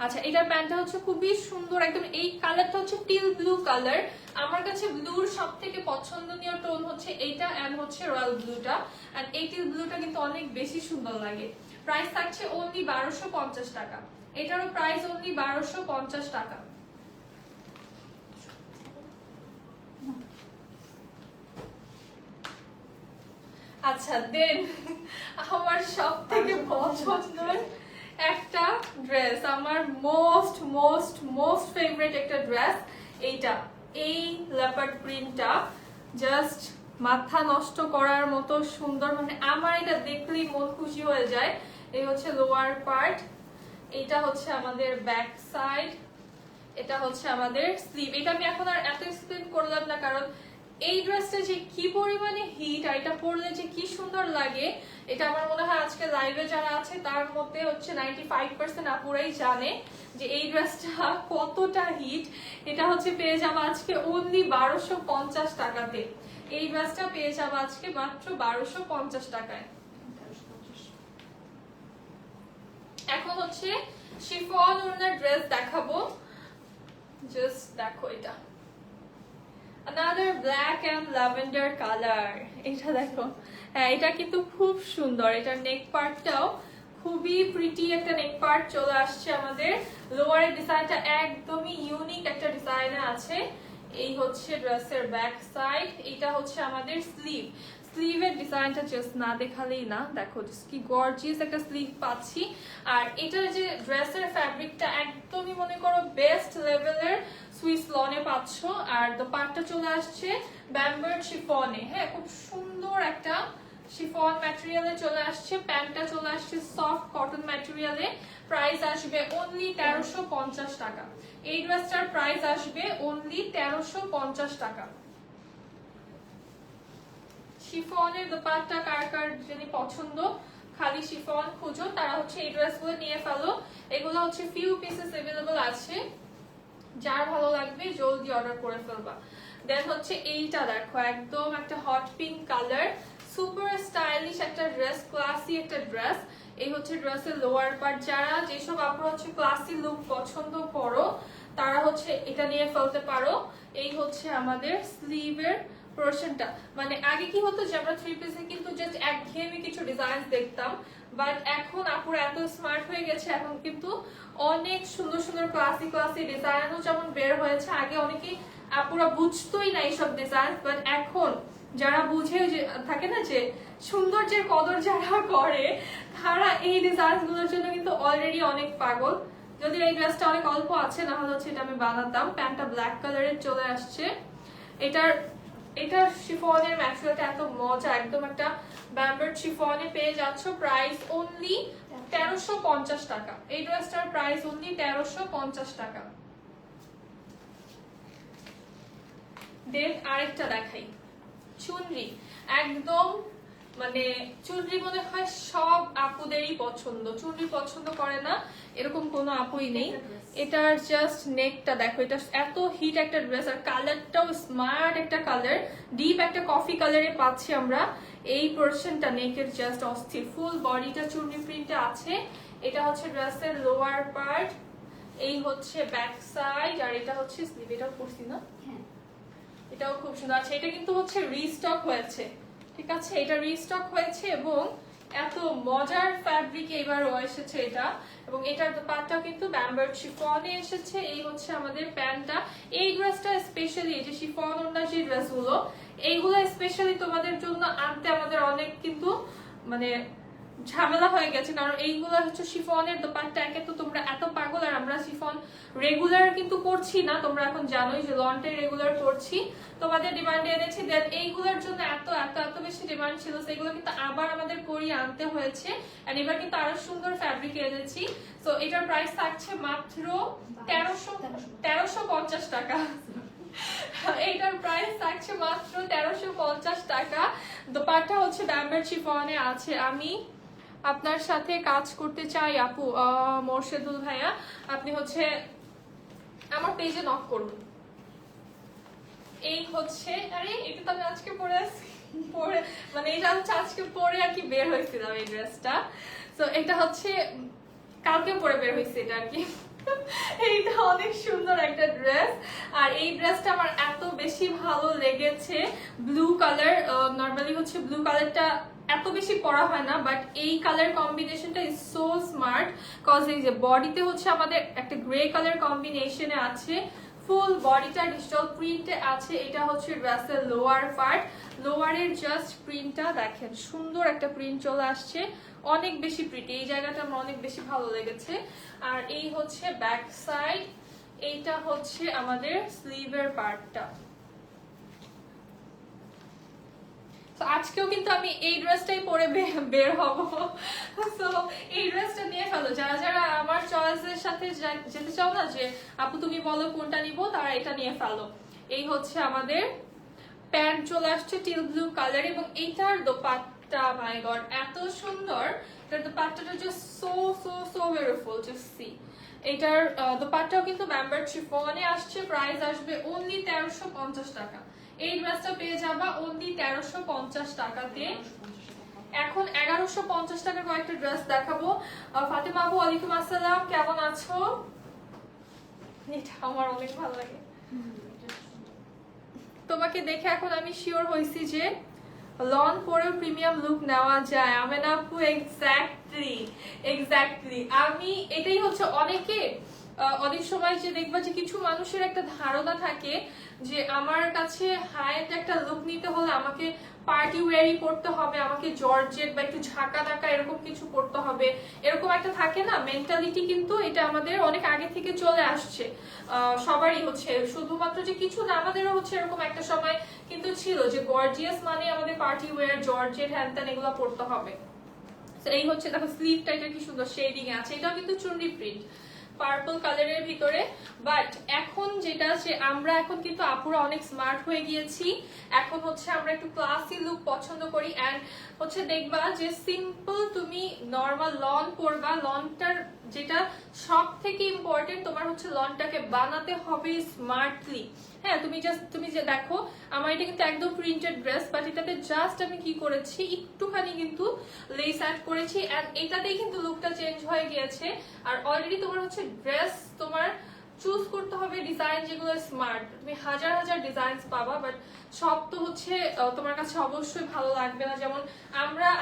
আচ্ছা, এটার প্যান্টটা হচ্ছে খুবই সুন্দর একদম। এই কালারটা হচ্ছে টিল ব্লু কালার। আমার কাছে ব্লুর সব থেকে পছন্দনীয় টোন হচ্ছে এইটা এন্ড হচ্ছে রয়্যাল ব্লুটা, এন্ড এই টিল ব্লুটা কিন্তু অনেক বেশি সুন্দর লাগে। প্রাইস থাকছে অনলি 1250 টাকা। এটারও প্রাইস অনলি 1250 টাকা। আচ্ছা দেন আমার সব থেকে পছন্দের একটা ড্রেস, আমার মোস্ট মোস্ট মোস্ট ফেভারিট একটা ড্রেস, এইটা। এই লেপার্ড প্রিন্টটা জাস্ট মাথা নষ্ট করার মতো সুন্দর, মানে আমার এটা দেখলেই মন খুশি হয়ে যায়। এই হচ্ছে লোয়ার পার্ট, এটা হচ্ছে আমাদের ব্যাক সাইড, এটা হচ্ছে আমাদের স্লিভ। এটা আমি এখন আর এত এক্সপ্লেন করলাম না, কারণ এই ড্রেসটা যে কি পরিমাণে হিট আর এটা পরলে যে কি সুন্দর লাগে, এটা আমার মনে হয় আজকে লাইভে যারা আছে তার মধ্যে হচ্ছে 95% আপুরাই জানে যে এই ড্রেসটা কতটা হিট। এটা হচ্ছে পেয়ে যাবো আজকে অনলি 1250 টাকাতে। এই ড্রেসটা পেয়ে যাবো আজকে মাত্র 1250 টাকায়। এখন হচ্ছে শিফন ওড়নার ড্রেস দেখাবো, জাস্ট দেখো এটা another black and lavender color। এটা দেখো, হ্যাঁ এটা কিন্তু খুব সুন্দর। এটার নেক পার্টটাও খুবই প্রিটি একটা নেক পার্ট চলে আসছে আমাদের। লোয়ারের ডিজাইনটা একদমই ইউনিক একটা ডিজাইনে আছে। এই হচ্ছে ড্রেসের ব্যাক সাইড, এটা হচ্ছে আমাদের স্লিভ। স্লিভের ডিজাইনটা জাস্ট না দেখালেই না, দেখো জাস্ট কি গর্জিয়াস একটা স্লিভ পাচ্ছি। আর এটার যে ড্রেসের ফ্যাব্রিকটা একদমই মনে করো বেস্ট লেভেলের সুইস লনে পাচ্ছ। আর দোপাট্টা চলে আসছে ব্যাম্বার্ড শিফনে। হ্যাঁ, খুব সুন্দর একটা শিফন ম্যাটেরিয়ালে চলে আসছে। প্যান্টটা চলে আসছে সফট কটন ম্যাটেরিয়ালে। প্রাইস আসবে অনলি 1350 টাকা। এই ড্রেসটার প্রাইস আসবে অনলি 1350 টাকা। শিফনের দোপাট্টা কার কার যদি পছন্দ, খালি শিফন খুঁজো, তারা হচ্ছে এই ড্রেসগুলো নিয়ে ফেলো। এগুলো হচ্ছে ফিউ পিসেস अवेलेबल আছে, যার ভালো লাগবে জলদি অর্ডার করে ফেলবা। দেন হচ্ছে এইটা দেখো, একদম একটা hot pink colour, super stylish একটা ড্রেস, ক্লাসি একটা ড্রেস। এই হচ্ছে ড্রেসের লোয়ার পার্ট। যারা যেসব আপনারা হচ্ছে ক্লাসি লুক পছন্দ করো তারা হচ্ছে এটা নিয়ে ফেলতে পারো। এই হচ্ছে আমাদের স্লিভের পোরশনটা। মানে আগে কি হতো যে আমরা থ্রি পিসে কিন্তু জাস্ট একঘেয়েমি কিছু ডিজাইন দেখতাম, বাট এখন আপুরা এত স্মার্ট হয়ে গেছে, এখন কিন্তু অনেক সুন্দর সুন্দর ক্লাসি ক্লাসি ডিজাইনও যেমন বের হয়েছে। আগে অনেকেই আপুরা বুঝতোই না এইসব ডিজাইন, বাট এখন যারা বুঝে যে থাকে না যে সৌন্দর্যের কদর যারা করে, তারা এই ডিজাইনগুলোর জন্য কিন্তু অলরেডি অনেক পাগল। যদি এই ড্রেসটা অনেক অল্প আছে, না হলে হচ্ছে এটা আমি বানাতাম। প্যান্টটা ব্ল্যাক কালারের চলে আসছে। এটার শিফনের ম্যাটেরিয়ালটা এত মজা, একদম একটা ব্যাম্বার্ড শিফনে পেয়ে যাচ্ছ। প্রাইস অনলি 1350 টাকা। এই ড্রেসটার প্রাইস অনলি 1350 টাকা। দেন আরেকটা দেখাই, চুনরি। একদম মানে চুনরি মনে হয় সব আপুদেরই পছন্দ, চুনরি পছন্দ করে না এরকম কোনো আপুই নেই। এটার জাস্ট নেকটা দেখো, এটা এত হিট একটা ড্রেস, আর কালারটাও স্মার্ট একটা কালার, ডিপ একটা কফি কালারে পাচ্ছি আমরা। এই পোরশনটা নেকের জাস্ট অস্থির। ফুল বডিটা চুনরি প্রিন্টে আছে। এটা হচ্ছে ড্রেসের লোয়ার পার্ট, এই হচ্ছে ব্যাক সাইড, আর এটা হচ্ছে স্লিভ। এটাও পরছি না? হ্যাঁ, এটাও খুব সুন্দর আছে। এটা কিন্তু হচ্ছে রিস্টক হয়েছে, ঠিক আছে, এটা রিস্টক হয়েছে এবং এত মজার ফ্যাব্রিক এবারও এসেছে এটা। এবং এটার দোপাট্টাও কিন্তু ব্যাম্বার্ড শিফনে এসেছে। এই হচ্ছে আমাদের প্যান্টটা। এই ড্রেসটা স্পেশালি যে শিফন ওড়না যে ড্রেসগুলো, এইগুলো স্পেশালি তোমাদের জন্য আনতে আমাদের অনেক কিন্তু মানে ঝামেলা হয়ে গেছে, কারণ এইগুলো হচ্ছে শিফনের দোপাট্টা। একে তো তোমরা এত পাগল, আর আমরা শিফন রেগুলার কিন্তু করছি না, তোমরা এখন জানোই যে লনটাই রেগুলার করছি, তোমাদের ডিমান্ডে এনেছি। দেন এইগুলোর জন্য এত এত এত বেশি ডিমান্ড ছিল, সেগুলো কিন্তু আবার আমাদের করিয়ে আনতে হয়েছে। আর এবার কিন্তু আরো সুন্দর ফ্যাব্রিক এনেছি। তো এটার প্রাইস থাকছে মাত্র 1350 টাকা। এইটার প্রাইস থাকছে মাত্র 1350 টাকা। দোপাট্টা হচ্ছে ব্যাম্বার শিফনে আছে। আমি আপনার সাথে কাজ করতে চাই আপু। মোর্শেদুল ভাইয়া, আপনি হচ্ছে আমার পেজে নক করুন। এই হচ্ছে, আরে এটা তো আমি আজকে পরে মানে এটা হচ্ছে আজকে পরে আর কি বের হয়েছিলাম এই ড্রেসটা। তো এটা হচ্ছে কালকে পরে বের হয়েছে এটা আর কি। এইটা অনেক সুন্দর একটা ড্রেস, আর এই ড্রেসটা আমার এত বেশি ভালো লেগেছে। ব্লু কালার, নর্মালি হচ্ছে ব্লু কালারটা এত বেশি পরা হয় না, বাট এই কালার কম্বিনেশনটা ইজ সো স্মার্ট। কজ এই যে বডিতে হচ্ছে আমাদের একটা গ্রে কালার কম্বিনেশনে আছে, ফুল বডিটা ডিজিটাল প্রিন্টে আছে। এটা হচ্ছে ড্রেসের লোয়ার পার্ট, লোয়ারের জাস্ট প্রিন্টটা দেখেন, সুন্দর একটা প্রিন্ট চলে আসছে, অনেক বেশি প্রিটি। এই জায়গাটা আমার অনেক বেশি ভালো লেগেছে। আর এই হচ্ছে ব্যাক সাইড, এইটা হচ্ছে আমাদের স্লিভের পার্টটা। তো আজকেও কিন্তু আমি এই ড্রেসটাই পরে বের হব। তো এই ড্রেসটা নিয়ে ফেলো, যারা যারা আমার চয়েসের সাথে যেতে চাও না যে আপু তুমি বলো কোনটা নিব, তারা এটা নিয়ে ফেলো। এই হচ্ছে আমাদের প্যান্ট চলে আসছে টিল ব্লু কালার, এবং এইটার দোপাট্টা মাই গড এত সুন্দর। এটার দোপাট্টাটা just so so so beautiful, just see. এটার দোপাট্টাও কিন্তু ব্যাম্বার শিফনে আসছে, প্রাইস আসবে অনলি 1350 টাকা। এই ড্রেসটা পেয়ে যাবা অনলি 1350 টাকাতে। এখন 1150 টাকার কয়েকটা ড্রেস দেখাবো। ফাতেমা আপু ওয়ালাইকুম আসসালাম, কেমন আছো? এটা আমার অনেক ভালো লাগে, তোমাকে দেখে এখন আমি শিওর হয়েছি যে লন পরেও প্রিমিয়াম লুক নেওয়া যায়। আমেনা আপু এক্স্যাক্টলি আমি এটাই হচ্ছে অনেক সময় যে দেখবা যে কিছু মানুষের একটা ধারণা থাকে যে আমার কাছে হাই এন্ড একটা লুক নিতে হলে আমাকে পার্টি ওয়্যারই পড়তে হবে, আমাকে জর্জেট বা একটু ঝাঁকা ঢাকা এরকম কিছু পড়তে হবে, এরকম একটা থাকে না মেন্টালিটি। কিন্তু এটা আমাদের অনেক আগে থেকে চলে আসছে, সবারই হচ্ছে, শুধুমাত্র যে কিছু না, আমাদেরও হচ্ছে এরকম একটা সময় কিন্তু ছিল যে গর্জিয়াস মানে আমাদের পার্টি ওয়্যার, জর্জেট হ্যান ত্যান এগুলো পড়তে হবে। তো এই হচ্ছে দেখো স্লিভটা, এটা কি সুন্দর শেডিং আছে, এটাও কিন্তু চুনরি প্রিন্ট পার্পল কালারের ভিতরে। বাট এখন যেটা আছে, আমরা এখন কিন্তু আপুরা অনেক স্মার্ট হয়ে গিয়েছি। এখন হচ্ছে আমরা একটু ক্লাসি লুক পছন্দ করি, এন্ড হচ্ছে দেখবা যে সিম্পল তুমি নর্মাল লন পরবা, লনটার যেটা সব থেকে ইম্পর্টেন্ট, তোমার হচ্ছে লনটাকে বানাতে হবে স্মার্টলি। হ্যাঁ, তুমি যে দেখো আমার এটা কিন্তু একদম প্রিন্টেড ড্রেস, বাট এটাতে জাস্ট আমি কি করেছি, একটুখানি কিন্তু লেস অ্যাড করেছি, এন্ড এটাতেই কিন্তু লুকটা চেঞ্জ হয়ে গিয়েছে। আর অলরেডি তোমার হচ্ছে ড্রেস তোমার চুজ করতে হবে ডিজাইন যেগুলো স্মার্ট। তুমি হাজার হাজার ডিজাইন পাবা, বাট সব তো হচ্ছে তোমার কাছে অবশ্যই ভালো লাগবে না। যেমন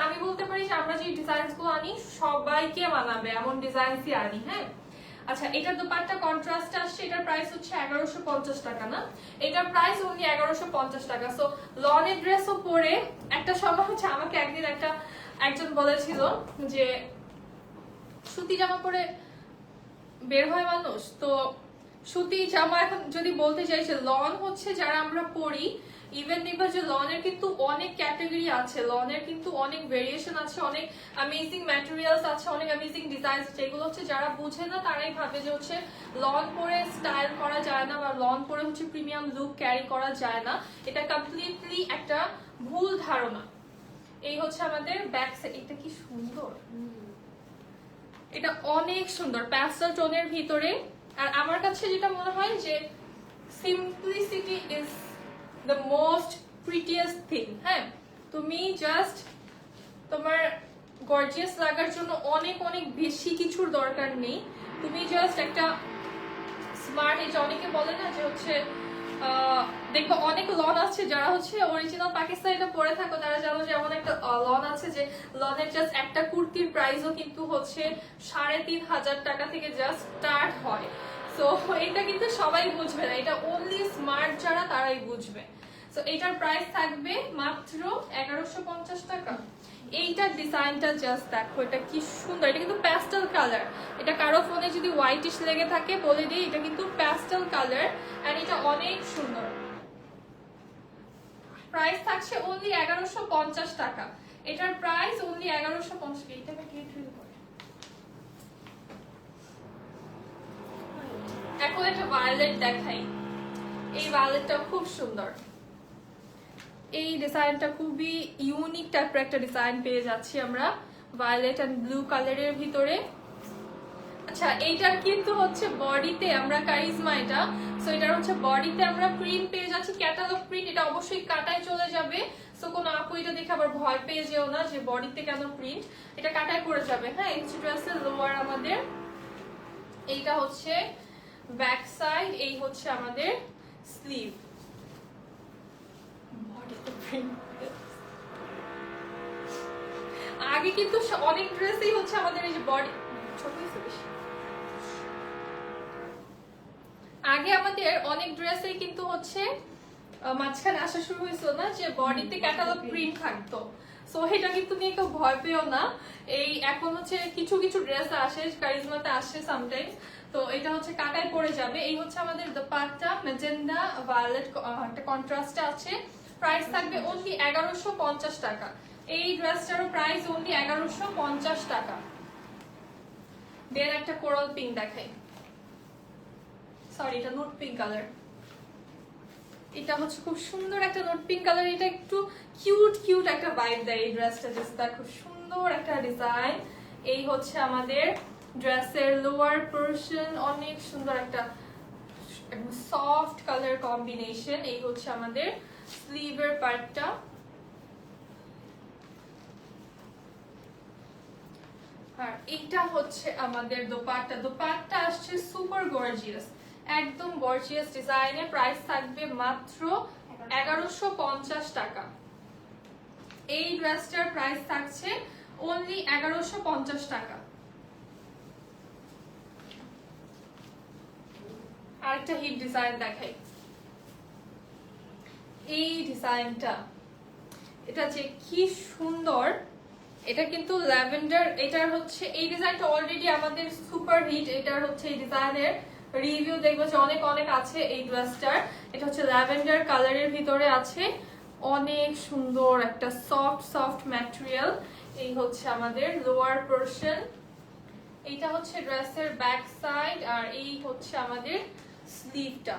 আমি বলতে পারি যে আমরা যে ডিজাইন গুলো আনি সবাইকে মানাবে এমন ডিজাইনসই আনি। হ্যাঁ, আচ্ছা, এটার দোপাট্টা কন্ট্রাস্ট আসছে, এটার প্রাইস হচ্ছে 1150 টাকা না, এটার প্রাইস অনলি 1150 টাকা। সো লনের ড্রেসও পরে একটা সময় হচ্ছে আমাকে একজন বলেছিল যে সুতি জামা পরে বের হয় মানুষ, তো সুতি জামা এখন যদি বলতে চাই যে লন হচ্ছে যারা আমরা পরি, ইভেন দেখবা যে লনের কিন্তু অনেক ক্যাটাগরি আছে, লনের কিন্তু অনেক ভেরিয়েশন আছে, অনেক অ্যামেজিং ম্যাটেরিয়ালস আছে, অনেক অ্যামেজিং ডিজাইন আছে। এগুলো হচ্ছে যারা বুঝে না তারাই ভাবে যে হচ্ছে লন পরে স্টাইল করা যায় না, বা লন পরে হচ্ছে প্রিমিয়াম লুক ক্যারি করা যায় না। এটা কমপ্লিটলি একটা ভুল ধারণা। এই হচ্ছে আমাদের ব্যাক সাইড, এটা কি সুন্দর, এটা অনেক সুন্দর প্যাস্টেল টোনের ভিতরে। আর আমার কাছে যেটা মনে হয় যে simplicity is the most prettiest thing. হ্যাঁ, তুমি জাস্ট তোমার গর্জিয়াস লাগার জন্য অনেক অনেক বেশি কিছুর দরকার নেই, তুমি জাস্ট একটা স্মার্ট, এই যে অনেকে বলে না যে হচ্ছে দেখো অনেক লন আছে যারা হচ্ছে অরিজিনাল পাকিস্তানিটা পরে থাকো, তারা জানো যে এমন একটা লন আছে যে লনের জাস্ট একটা কুর্তির প্রাইসও কিন্তু হচ্ছে 3500 টাকা থেকে জাস্ট স্টার্ট হয়। সো এটা কিন্তু সবাই বুঝবে না, এটা অনলি স্মার্ট যারা তারাই বুঝবে। সো এটার প্রাইস থাকবে মাত্র 1150 টাকা। এইটার ডিজাইনটা জাস্ট দেখো, এটা কি সুন্দর, এটা কিন্তু প্যাস্টেল কালার। এটা কারো ফোনে যদি হোয়াইটিশ লেগে থাকে বলে দিই, এটা কিন্তু প্যাস্টেল কালার এন্ড এটা অনেক সুন্দর। প্রাইস থাকছে অনলি 1150 টাকা। এটার প্রাইস অনলি 1150। এটা এখন একটা ভায়োলেট দেখাই। এই ভায়োলেটটা খুব সুন্দর। এই ডিজাইনটা খুবই ইউনিক টাইপের একটা ডিজাইন পেয়ে যাচ্ছি আমরা ভায়োলেট এন্ড ব্লু কালারের ভিতরে। আচ্ছা, এইটার কিন্তু হচ্ছে বডিতে আমরা কারিজমা এটা, সো এটার হচ্ছে বডিতে আমরা প্রিন্ট পেয়ে যাচ্ছি, ক্যাটালগ প্রিন্ট। এটা অবশ্যই কাটায় চলে যাবে, সো কোনো আপু এটা দেখে আবার ভয় পেয়ে যেও না যে বডিতে কেন প্রিন্ট, এটা কাটায় করে যাবে। হ্যাঁ, এই ড্রেসের লোয়ার আমাদের, এইটা হচ্ছে ব্যাক সাইড, এই হচ্ছে আমাদের স্লিভ। আগে কিন্তু অনেক ড্রেসেই হচ্ছে আমাদের এই যে বডি ছোট হয়েছে বেশি। আগে আমাদের অনেক ড্রেসেই কিন্তু হচ্ছে মাঝখানে আসা শুরু হয়েছিল না যে বডিতে ক্যাটালগ প্রিন্ট থাকতো, সো এটা কিন্তু নিয়ে কেউ ভয় পেও না। এই এখন হচ্ছে কিছু কিছু ড্রেস আসে, কারিজমাতে আসে সামটাইমস, তো এটা হচ্ছে কাটায় পড়ে যাবে। এই হচ্ছে আমাদের দোপাট্টা, ম্যাজেন্ডা ভায়োলেট একটা কন্ট্রাস্টে আছে। প্রাইস থাকবে অনলি 1150 টাকা। এই ড্রেসটারও প্রাইস অনলি 1150 টাকা। দেন একটা কোরাল পিঙ্ক দেখাই, সরি এটা নোট পিঙ্ক কালার। এটা হচ্ছে খুব সুন্দর একটা নোট পিঙ্ক কালার। এটা একটু কিউট কিউট একটা ভাইব দেয় এই ড্রেসটা, জাস্ট খুব সুন্দর একটা ডিজাইন। এই হচ্ছে আমাদের ড্রেসের লোয়ার পোরশন, অনেক সুন্দর একটা সফট কালার কম্বিনেশন। এই হচ্ছে আমাদের স্লিভের পার্টটা। আর এটা হচ্ছে আমাদের দোপাট্টা। দোপাট্টা আসছে সুপার গর্জিয়াস, একদম গর্জিয়াস ডিজাইনে। প্রাইস থাকবে মাত্র 1150 টাকা। এই ড্রেসটার প্রাইস থাকছে অনলি 1150 টাকা। আরেকটা হিট ডিজাইন দেখাই, এই ডিজাইনটা, এটা যে কি সুন্দর। এটা কিন্তু ল্যাভেন্ডার, এটার হচ্ছে এই ডিজাইনটা অলরেডি আমাদের সুপার হিট। এটার হচ্ছে এই ডিজাইনের রিভিউ দেখবো যে অনেক অনেক আছে এই ড্রেসটার। এটা হচ্ছে ল্যাভেন্ডার কালারের ভিতরে আছে, অনেক সুন্দর একটা সফট সফট ম্যাটেরিয়াল। এই হচ্ছে আমাদের লোয়ার পোরশন, এইটা হচ্ছে ড্রেসের ব্যাক সাইড, আর এই হচ্ছে আমাদের স্লিভটা।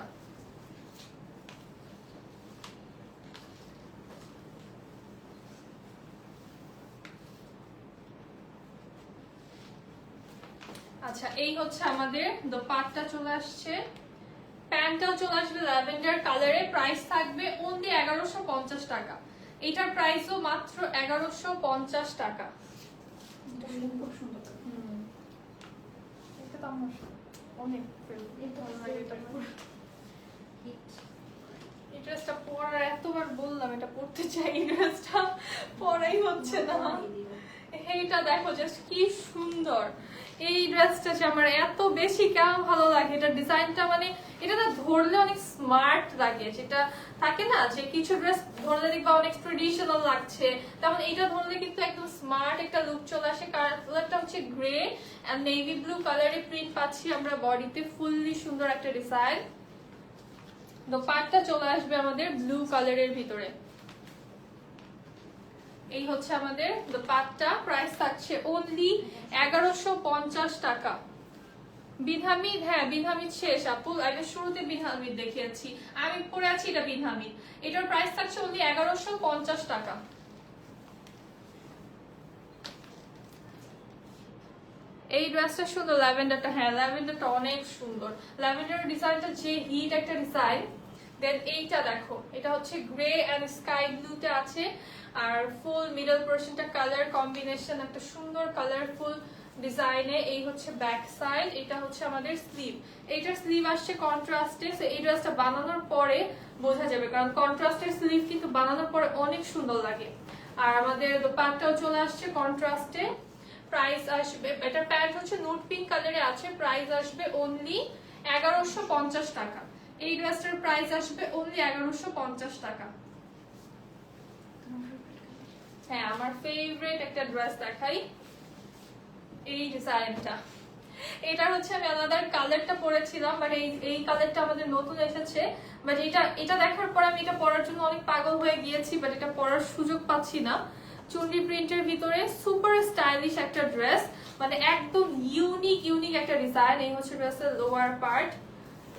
আচ্ছা, এই হচ্ছে আমাদের দোপাট্টা চলে আসছে, প্যান্টটাও চলে আসবে ল্যাভেন্ডার কালারে। প্রাইস থাকবে অনলি 1150 টাকা। এটার প্রাইসও মাত্র 1150 টাকা। খুব সুন্দর। এটা তো আমার অনেক এই ড্রেসটা পরার এতবার বললাম এটা পরতে চাই, এই ড্রেসটা পরাই হচ্ছে না। এইটা দেখো জাস্ট কি সুন্দর। এই ড্রেসটা যে আমার এত বেশি কেমন ভালো লাগে, এটা ডিজাইনটা মানে এটা না ধরলে অনেক স্মার্ট লাগে। যেটা থাকে না যে কিছু ড্রেস ধরলে দেখবা অনেক ট্রেডিশনাল লাগছে, তেমন এইটা ধরলে কিন্তু একদম স্মার্ট একটা লুক চলে আসে। কালারটা হচ্ছে গ্রে এন্ড নেভি ব্লু কালারে প্রিন্ট পাচ্ছি আমরা বডিতে, ফুললি সুন্দর একটা ডিজাইন। দোপাট্টা চলে আসবে আমাদের ব্লু কালারের ভিতরে। এই হচ্ছে আমাদের দোপাট্টা, প্রাইস থাকছে অনলি 1150 টাকা। বিনহামিদ, হ্যাঁ বিনহামিদ শেষ আপু, আমি শুরুতে বিনহামিদ দেখিয়েছি, আমি পরে আছি এটা বিনহামিদ। এটার প্রাইস থাকছে অনলি 1150 টাকা। এই ড্রেসটা সুন্দর, ল্যাভেন্ডারটা, হ্যাঁ ল্যাভেন্ডারটা অনেক সুন্দর। ল্যাভেন্ডার ডিজাইনটা যে হিট একটা ডিজাইন। দেন এইটা দেখো, এটা হচ্ছে গ্রে এন্ড স্কাই ব্লুতে আছে, আর ফুল মিডল পোরশনটা কালার কম্বিনেশন একটা সুন্দর কালারফুল ডিজাইনে। এই হচ্ছে ব্যাক সাইড, এটা হচ্ছে আমাদের স্লিভ। এইটার স্লিভ আসছে কন্ট্রাস্টে, এই ড্রেসটা বানানোর পরে বোঝা যাবে, কারণ কন্ট্রাস্টের স্লিভ কিন্তু বানানোর পরে অনেক সুন্দর লাগে। আর আমাদের দোপাট্টাও চলে আসছে কন্ট্রাস্টে। প্রাইস আসবে, এটার প্যান্ট হচ্ছে নুট পিঙ্ক কালারে আছে, প্রাইস আসবে অনলি 1150 টাকা। এই ড্রেসটার প্রাইস আসবে অনলি 1150 টাকা। হ্যাঁ, আমার ফেভারিট একটা ড্রেস দেখাই, এই ডিজাইনটা। এটা হচ্ছে আমি আলাদা কালারটা পরেছিলাম, বাট এই কালারটা আমাদের নতুন এসেছে। বাট এটা দেখার পর আমি এটা পরার জন্য অনেক পাগল হয়ে গিয়েছি, বাট এটা পরার সুযোগ পাচ্ছি না। চুন্ডি প্রিন্টের ভিতরে সুপার স্টাইলিশ একটা ড্রেস, মানে একদম ইউনিক একটা ডিজাইন। এই হচ্ছে ড্রেসের লোয়ার পার্ট,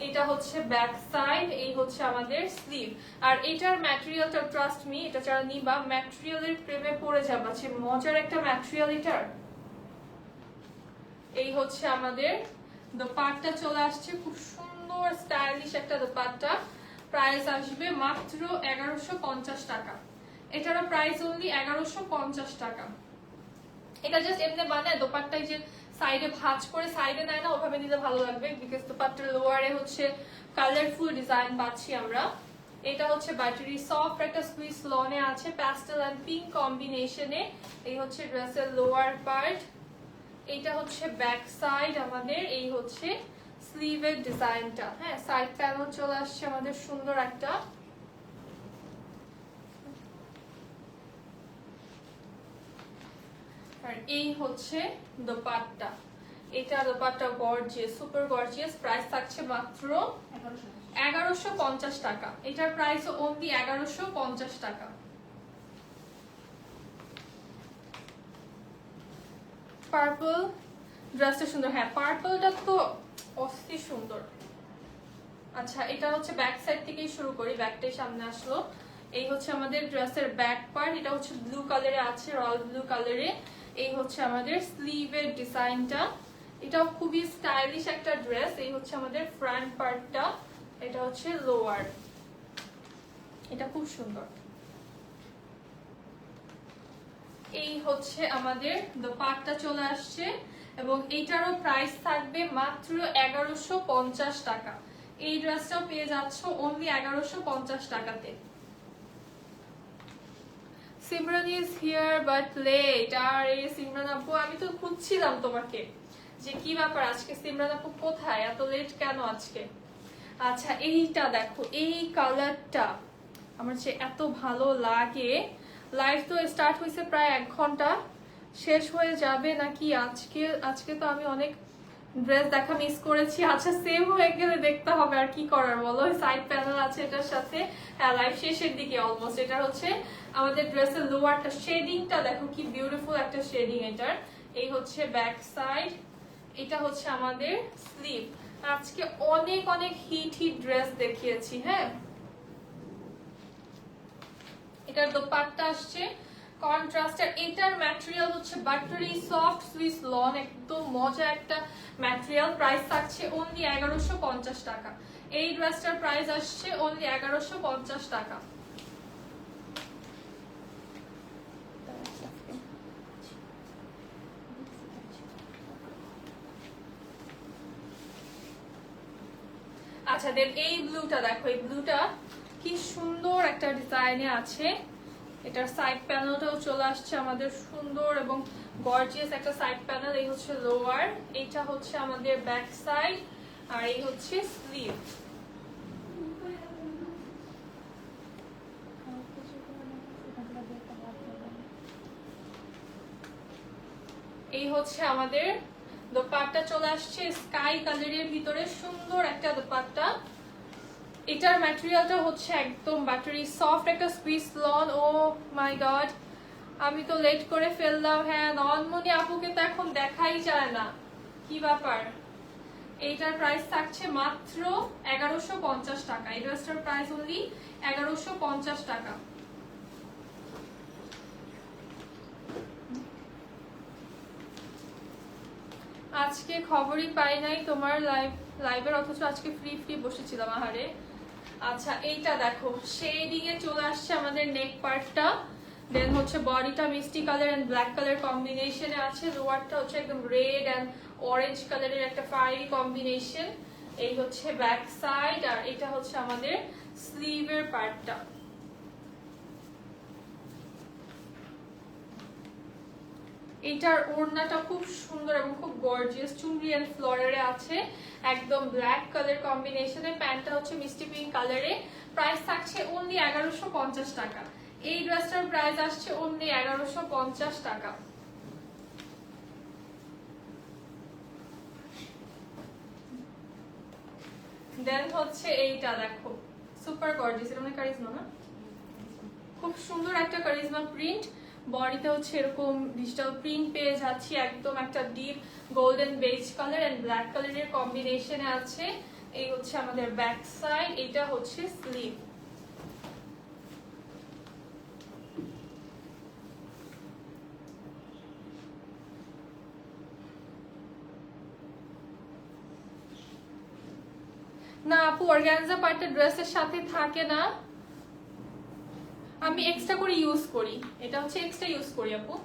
এটা হচ্ছে ব্যাক সাইড, এই হচ্ছে আমাদের স্লিভ। আর এটার ম্যাটেরিয়ালটা ট্রাস্ট মি, এটা যারা নিবা ম্যাটেরিয়ালের প্রেমে পড়ে যাবা, যে মজার একটা ম্যাটেরিয়াল এটার। এই হচ্ছে আমাদের দোপাট্টা চলে আসছে, খুব সুন্দর স্টাইলিশ একটা দোপাট্টা। প্রাইস আসবে মাত্র 1150 টাকা। এটারও প্রাইস অনলি 1150 টাকা। এটা জাস্ট এমনি বানায় দোপাট্টায় যে সাইডে ভাঁজ করে সাইডে নেয় না, ওভাবে নিলে ভালো লাগবে, বিকজ দোপাট্টার লোয়ারে হচ্ছে কালারফুল ডিজাইন পাচ্ছি আমরা। এটা হচ্ছে ব্যাটারি সফট একটা সুইস লনে আছে, প্যাস্টেল এন্ড পিঙ্ক কম্বিনেশনে। এই হচ্ছে ড্রেসের লোয়ার পার্ট, এটা হচ্ছে ব্যাক সাইড আমাদের, এই হচ্ছে স্লিভের ডিজাইনটা। হ্যাঁ, সাইড প্যানেল চলে আসছে আমাদের সুন্দর একটা। আর এই হচ্ছে দোপাট্টা, এটা dupatta gorgeous, super gorgeous. Price থাকছে মাত্র 1150 টাকা। এটার প্রাইস অনলি 1150 টাকা। পার্পল ড্রেসটা সুন্দর, হ্যাঁ পার্পলটা তো অস্থির সুন্দর। আচ্ছা, এটা হচ্ছে ব্যাক সাইড থেকেই শুরু করি, ব্যাকটাই সামনে আসলো। এই হচ্ছে আমাদের ড্রেসের ব্যাক পার্ট, এটা হচ্ছে ব্লু কালারে আছে, রয়্যাল ব্লু কালারে। এই হচ্ছে আমাদের স্লিভের ডিজাইনটা, এটাও খুবই স্টাইলিশ একটা ড্রেস। এই হচ্ছে আমাদের ফ্রন্ট পার্টটা, এটা হচ্ছে লোয়ার, এটা খুব সুন্দর। এই হচ্ছে আমাদের দোপাট্টা চলে আসছে, এবং এইটারও প্রাইস থাকবে মাত্র 1150 টাকা। এই ড্রেসটাও পেয়ে যাচ্ছ অনলি 1150 টাকাতে। Simran is here but late. আরে সিমরান আপু, আমি তো খুঁজছিলাম তোমাকে, যে কি ব্যাপার আজকে সিমরান আপু কোথায়, এত লেট কেন আজকে। আচ্ছা, এইটা দেখো, এই কালারটা আমার যে এত ভালো লাগে। লাইভ তো স্টার্ট হয়েছে প্রায় 1 ঘন্টা, শেষ হয়ে যাবে নাকি আজকে তো আমি অনেক ড্রেস দেখা মিস করেছি। আচ্ছা, সেভ হয়ে গেলে দেখতে হবে, আর কি করার বলো। সাইড প্যানেল আছে এটার সাথে। হ্যাঁ, লাইভ শেষের দিকে অলমোস্ট। এটা হচ্ছে আমাদের ড্রেসের লোয়ারটা, শেডিংটা দেখো কি বিউটিফুল একটা শেডিং এটার। এই হচ্ছে ব্যাক সাইড, এটা হচ্ছে আমাদের স্লিভ। আজকে অনেক হিট ড্রেস দেখিয়েছি। হ্যাঁ, এটার দোপাট্টা আসছে কন্ট্রাস্টের, এটার ম্যাটেরিয়াল হচ্ছে বাটারি সফট সুইস লন, একদম মজা একটা ম্যাটেরিয়াল। প্রাইস থাকছে অনলি 1150 টাকা। এই ড্রেসটার প্রাইস আসছে অনলি 1150 টাকা। আচ্ছা, দেন এই ব্লুটা দেখো, এই ব্লুটা কি সুন্দর একটা ডিজাইনে আছে। এটার সাইড প্যানেলটাও চলে আসছে আমাদের সুন্দর এবং গর্জিয়াস একটা সাইড প্যানেল। এই হচ্ছে লোয়ার, এইটা হচ্ছে আমাদের ব্যাক সাইড, আর এই হচ্ছে স্লিভ। এই হচ্ছে আমাদের দোপাট্টা চলে আসছে স্কাই কালারের ভিতরে, সুন্দর একটা দোপাট্টা। এটার ম্যাটেরিয়ালটা হচ্ছে একদম ব্যাটারি সফট একটা সুইস লন। ও মাই গড, আমি তো লেট করে ফেললাম। হ্যাঁ, ননমনি আপুকে তো এখন দেখাই যায় না, কি ব্যাপার। এইটার প্রাইস থাকছে মাত্র 1150 টাকা। এই ড্রেসটার প্রাইস অনলি 1150 টাকা। আজকে খবরই পাই নাই তোমার লাইভের, অথচ আজকে ফ্রি বসেছিলাম আহারে। আচ্ছা, এইটা দেখো, শেডিং এ চলে আসছে আমাদের নেক পার্টটা। দেন হচ্ছে বডিটা মিষ্টি কালার এন্ড ব্ল্যাক কালার কম্বিনেশনে আছে। লোয়ারটা হচ্ছে একদম রেড এন্ড অরেঞ্জ কালারের একটা ফায়ারি কম্বিনেশন। এই হচ্ছে ব্যাক সাইড, আর এটা হচ্ছে আমাদের স্লিভের পার্টটা। এটার ওড়নাটা খুব সুন্দর এবং খুব গর্জিয়াস, চুনরি এন্ড ফ্লোরারে আছে, একদম ব্ল্যাক কালার কম্বিনেশনে। প্যান্টটা হচ্ছে মিষ্টি পিঙ্ক কালারে। প্রাইস থাকছে অনলি 1150 টাকা। এই ড্রেসটার প্রাইস আসছে অনলি 1150 টাকা। দেন হচ্ছে এইটা দেখো, সুপার গর্জিয়াস, এটা মানে কারিজমা না, খুব সুন্দর একটা কারিজমা প্রিন্ট। বডিতে হচ্ছে এরকম ডিজিটাল প্রিন্ট পেয়ে যাচ্ছি, একদম একটা deep golden beige colour and black কালারের কম্বিনেশনে আছে। এই হচ্ছে আমাদের ব্যাক সাইড, এটা হচ্ছে স্লিভ। না আপু, অর্গানজা পার্টটা ড্রেসের সাথে থাকে না, আমি এক্সট্রা করে ইউজ করি, এটা হচ্ছে এক্সট্রা ইউজ করি আপু।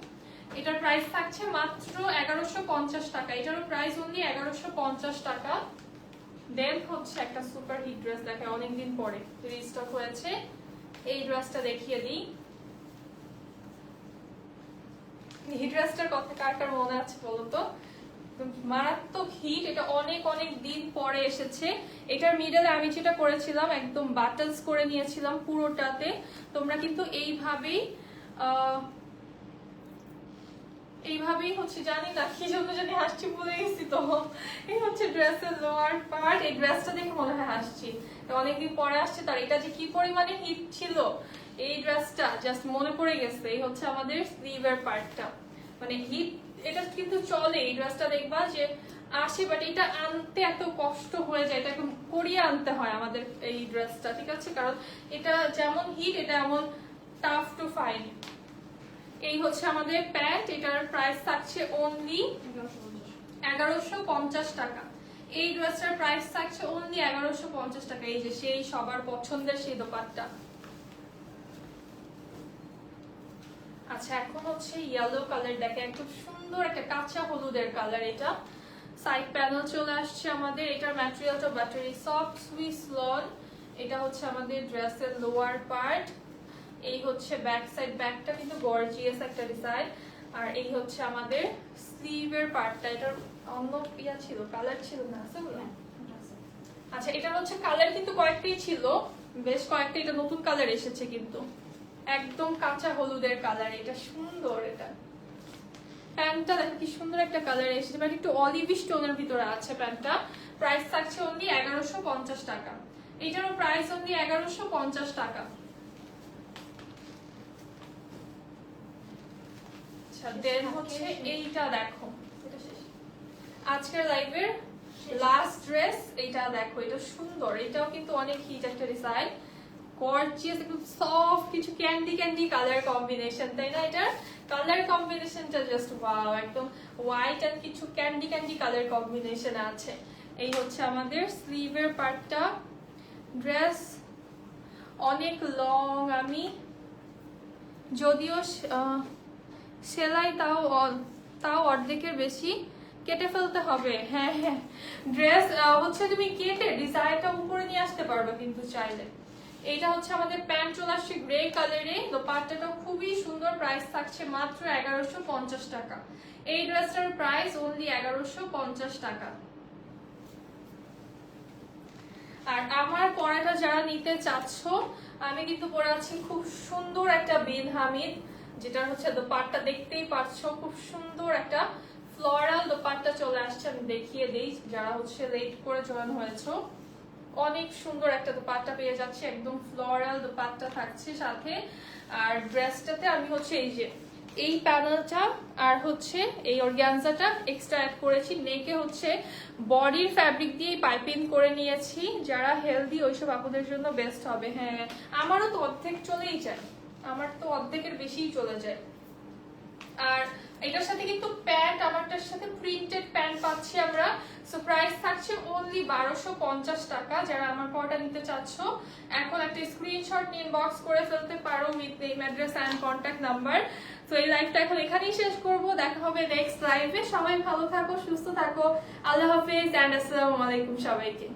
এটার প্রাইস থাকছে মাত্র 1150 টাকা, এটারও প্রাইস অনলি 1150 টাকা। দেন হচ্ছে একটা সুপার হিট ড্রেস দেখে অনেকদিন পরে রিস্টক হয়েছে, এই ড্রেসটা দেখিয়ে দিই। এই ড্রেসটার কথা কার কার মনে আছে বলো তো? মারাত্মক হিট, এটা অনেক অনেক দিন পরে এসেছে। এটার মিডলে আমি যেটা করেছিলাম একদম বাটলস করে নিয়েছিলাম পুরোটাতে। তোমরা কিন্তু এইভাবেই হচ্ছে, জানি না কি জন্য জানি হাসছি, ভুলে গেছি তো। এই হচ্ছে ড্রেসের লোয়ার পার্ট, এই ড্রেসটা দেখে মনে হয় হাসছি, অনেকদিন পরে আসছে, তার এটা যে কি পরিমাণে হিট ছিল এই ড্রেসটা জাস্ট মনে পড়ে গেছে। এই হচ্ছে আমাদের স্লিভের পার্টটা, মানে হিট এটা কিন্তু চলে, এই ড্রেসটা দেখবা যে আসে, বাট এটা আনতে এত কষ্ট হয়ে যায়, এটা একদম করিয়ে আনতে হয় আমাদের এই ড্রেসটা, ঠিক আছে? কারণ এটা যেমন হিট, এটা এমন টাফ টু ফাইন্ড। এই হচ্ছে আমাদের প্যান্ট, এটার প্রাইস থাকছে অনলি 1150 টাকা। এই ড্রেসটার প্রাইস থাকছে অনলি 1150 টাকা। এই যে সেই সবার পছন্দের সেই দোপাট্টা। আচ্ছা, এখন হচ্ছে ইয়েলো কালার, দেখে একদম সুন্দর একটা কাঁচা হলুদের কালার। এটা সাইড প্যানেল চলে আসছে আমাদের, এটার ম্যাটেরিয়ালটা বাটারি সফট সুইস লন। এটা হচ্ছে আমাদের ড্রেসের লোয়ার পার্ট, এই হচ্ছে ব্যাক সাইড, ব্যাকটা কিন্তু গর্জিয়াস একটা ডিজাইন। আর এই হচ্ছে আমাদের স্লিভের পার্টটা, এটার অন্য ইয়া ছিল, কালার ছিল না আছে বলে। আচ্ছা, এটা হচ্ছে কালার কিন্তু কয়েকটাই ছিল, বেশ কয়েকটা, এটা নতুন কালার এসেছে কিন্তু একদম কাঁচা হলুদের কালার, এটা সুন্দর। এটা প্যান্টটা দেখো কি সুন্দর একটা কালার এসেছে, মানে একটু অলিভিশ টোনের ভিতরে আছে প্যান্টটা। প্রাইস থাকছে অনলি 1150 টাকা, এটারও প্রাইস অনলি 1150 টাকা। আচ্ছা, দেন হচ্ছে এইটা দেখো, আজকের লাইভের লাস্ট ড্রেস, এইটা দেখো, এটা সুন্দর, এটাও কিন্তু অনেক হিট একটা ডিজাইন, গর্জিয়াস, একদম সফট কিছু ক্যান্ডি ক্যান্ডি কালার কম্বিনেশন, তাই না? এটার কালার কম্বিনেশনটা জাস্ট ওয়াও, একদম হোয়াইট এন্ড কিছু ক্যান্ডি ক্যান্ডি কালার কম্বিনেশন আছে। এই হচ্ছে আমাদের স্লিভের পার্টটা। ড্রেস অনেক লং, আমি যদিও সেলাই তাও অর্ধেকের বেশি কেটে ফেলতে হবে। হ্যাঁ হ্যাঁ, ড্রেস হচ্ছে তুমি কেটে ডিজাইনটা উপরে নিয়ে আসতে পারবে কিন্তু চাইলে। এটা হচ্ছে আমাদের প্যান্ট চলে আসছে গ্রে কালারে, দোপাট্টাটা খুবই সুন্দর, প্রাইস থাকছে মাত্র 1150 টাকা। এই ড্রেসটার প্রাইস অনলি 1150 টাকা। আর আমার পরাটা যারা নিতে চাচ্ছ, আমি কিন্তু পরে আছি খুব সুন্দর একটা বিন হামিদ, যেটা হচ্ছে দোপাট্টা দেখতেই পাচ্ছ, খুব সুন্দর একটা ফ্লোরাল দোপাট্টা চলে আসছে। আমি দেখিয়ে দিই যারা হচ্ছে লেট করে জয়েন হয়েছো, অনেক সুন্দর একটা দোপাট্টা পেয়ে যাচ্ছে, একদম ফ্লোরাল দোপাট্টা থাকছে সাথে। আর ড্রেসটাতে আমি হচ্ছে এই যে এই প্যানেলটা আর হচ্ছে এই অর্গানজাটা এক্সট্রা অ্যাড করেছি। নেকে হচ্ছে বডির ফ্যাব্রিক দিয়ে পাইপিং করে নিয়েছি, যারা হেলদি ওইসব আপুদের জন্য বেস্ট হবে। হ্যাঁ, আমারও তো অর্ধেক চলেই যায়, আমার তো অর্ধেকের বেশিই চলে যায়। আর এটার সাথে কিন্তু প্যান্ট, আমারটার সাথে প্রিন্টেড প্যান্ট পাচ্ছি আমরা। সো প্রাইস থাকছে অনলি 1250 টাকা। যারা আমার পরটা নিতে চাচ্ছ, এখন একটা স্ক্রিনশট নিয়ে ইনবক্স করে ফেলতে পারো with name, address and contact number. তো এই লাইভটা এখন এখানেই শেষ করব, দেখা হবে নেক্সট লাইভে। সবাই ভালো থাকো, সুস্থ থাকো, আল্লাহ হাফেজ এন্ড আসসালামু আলাইকুম সবাইকে।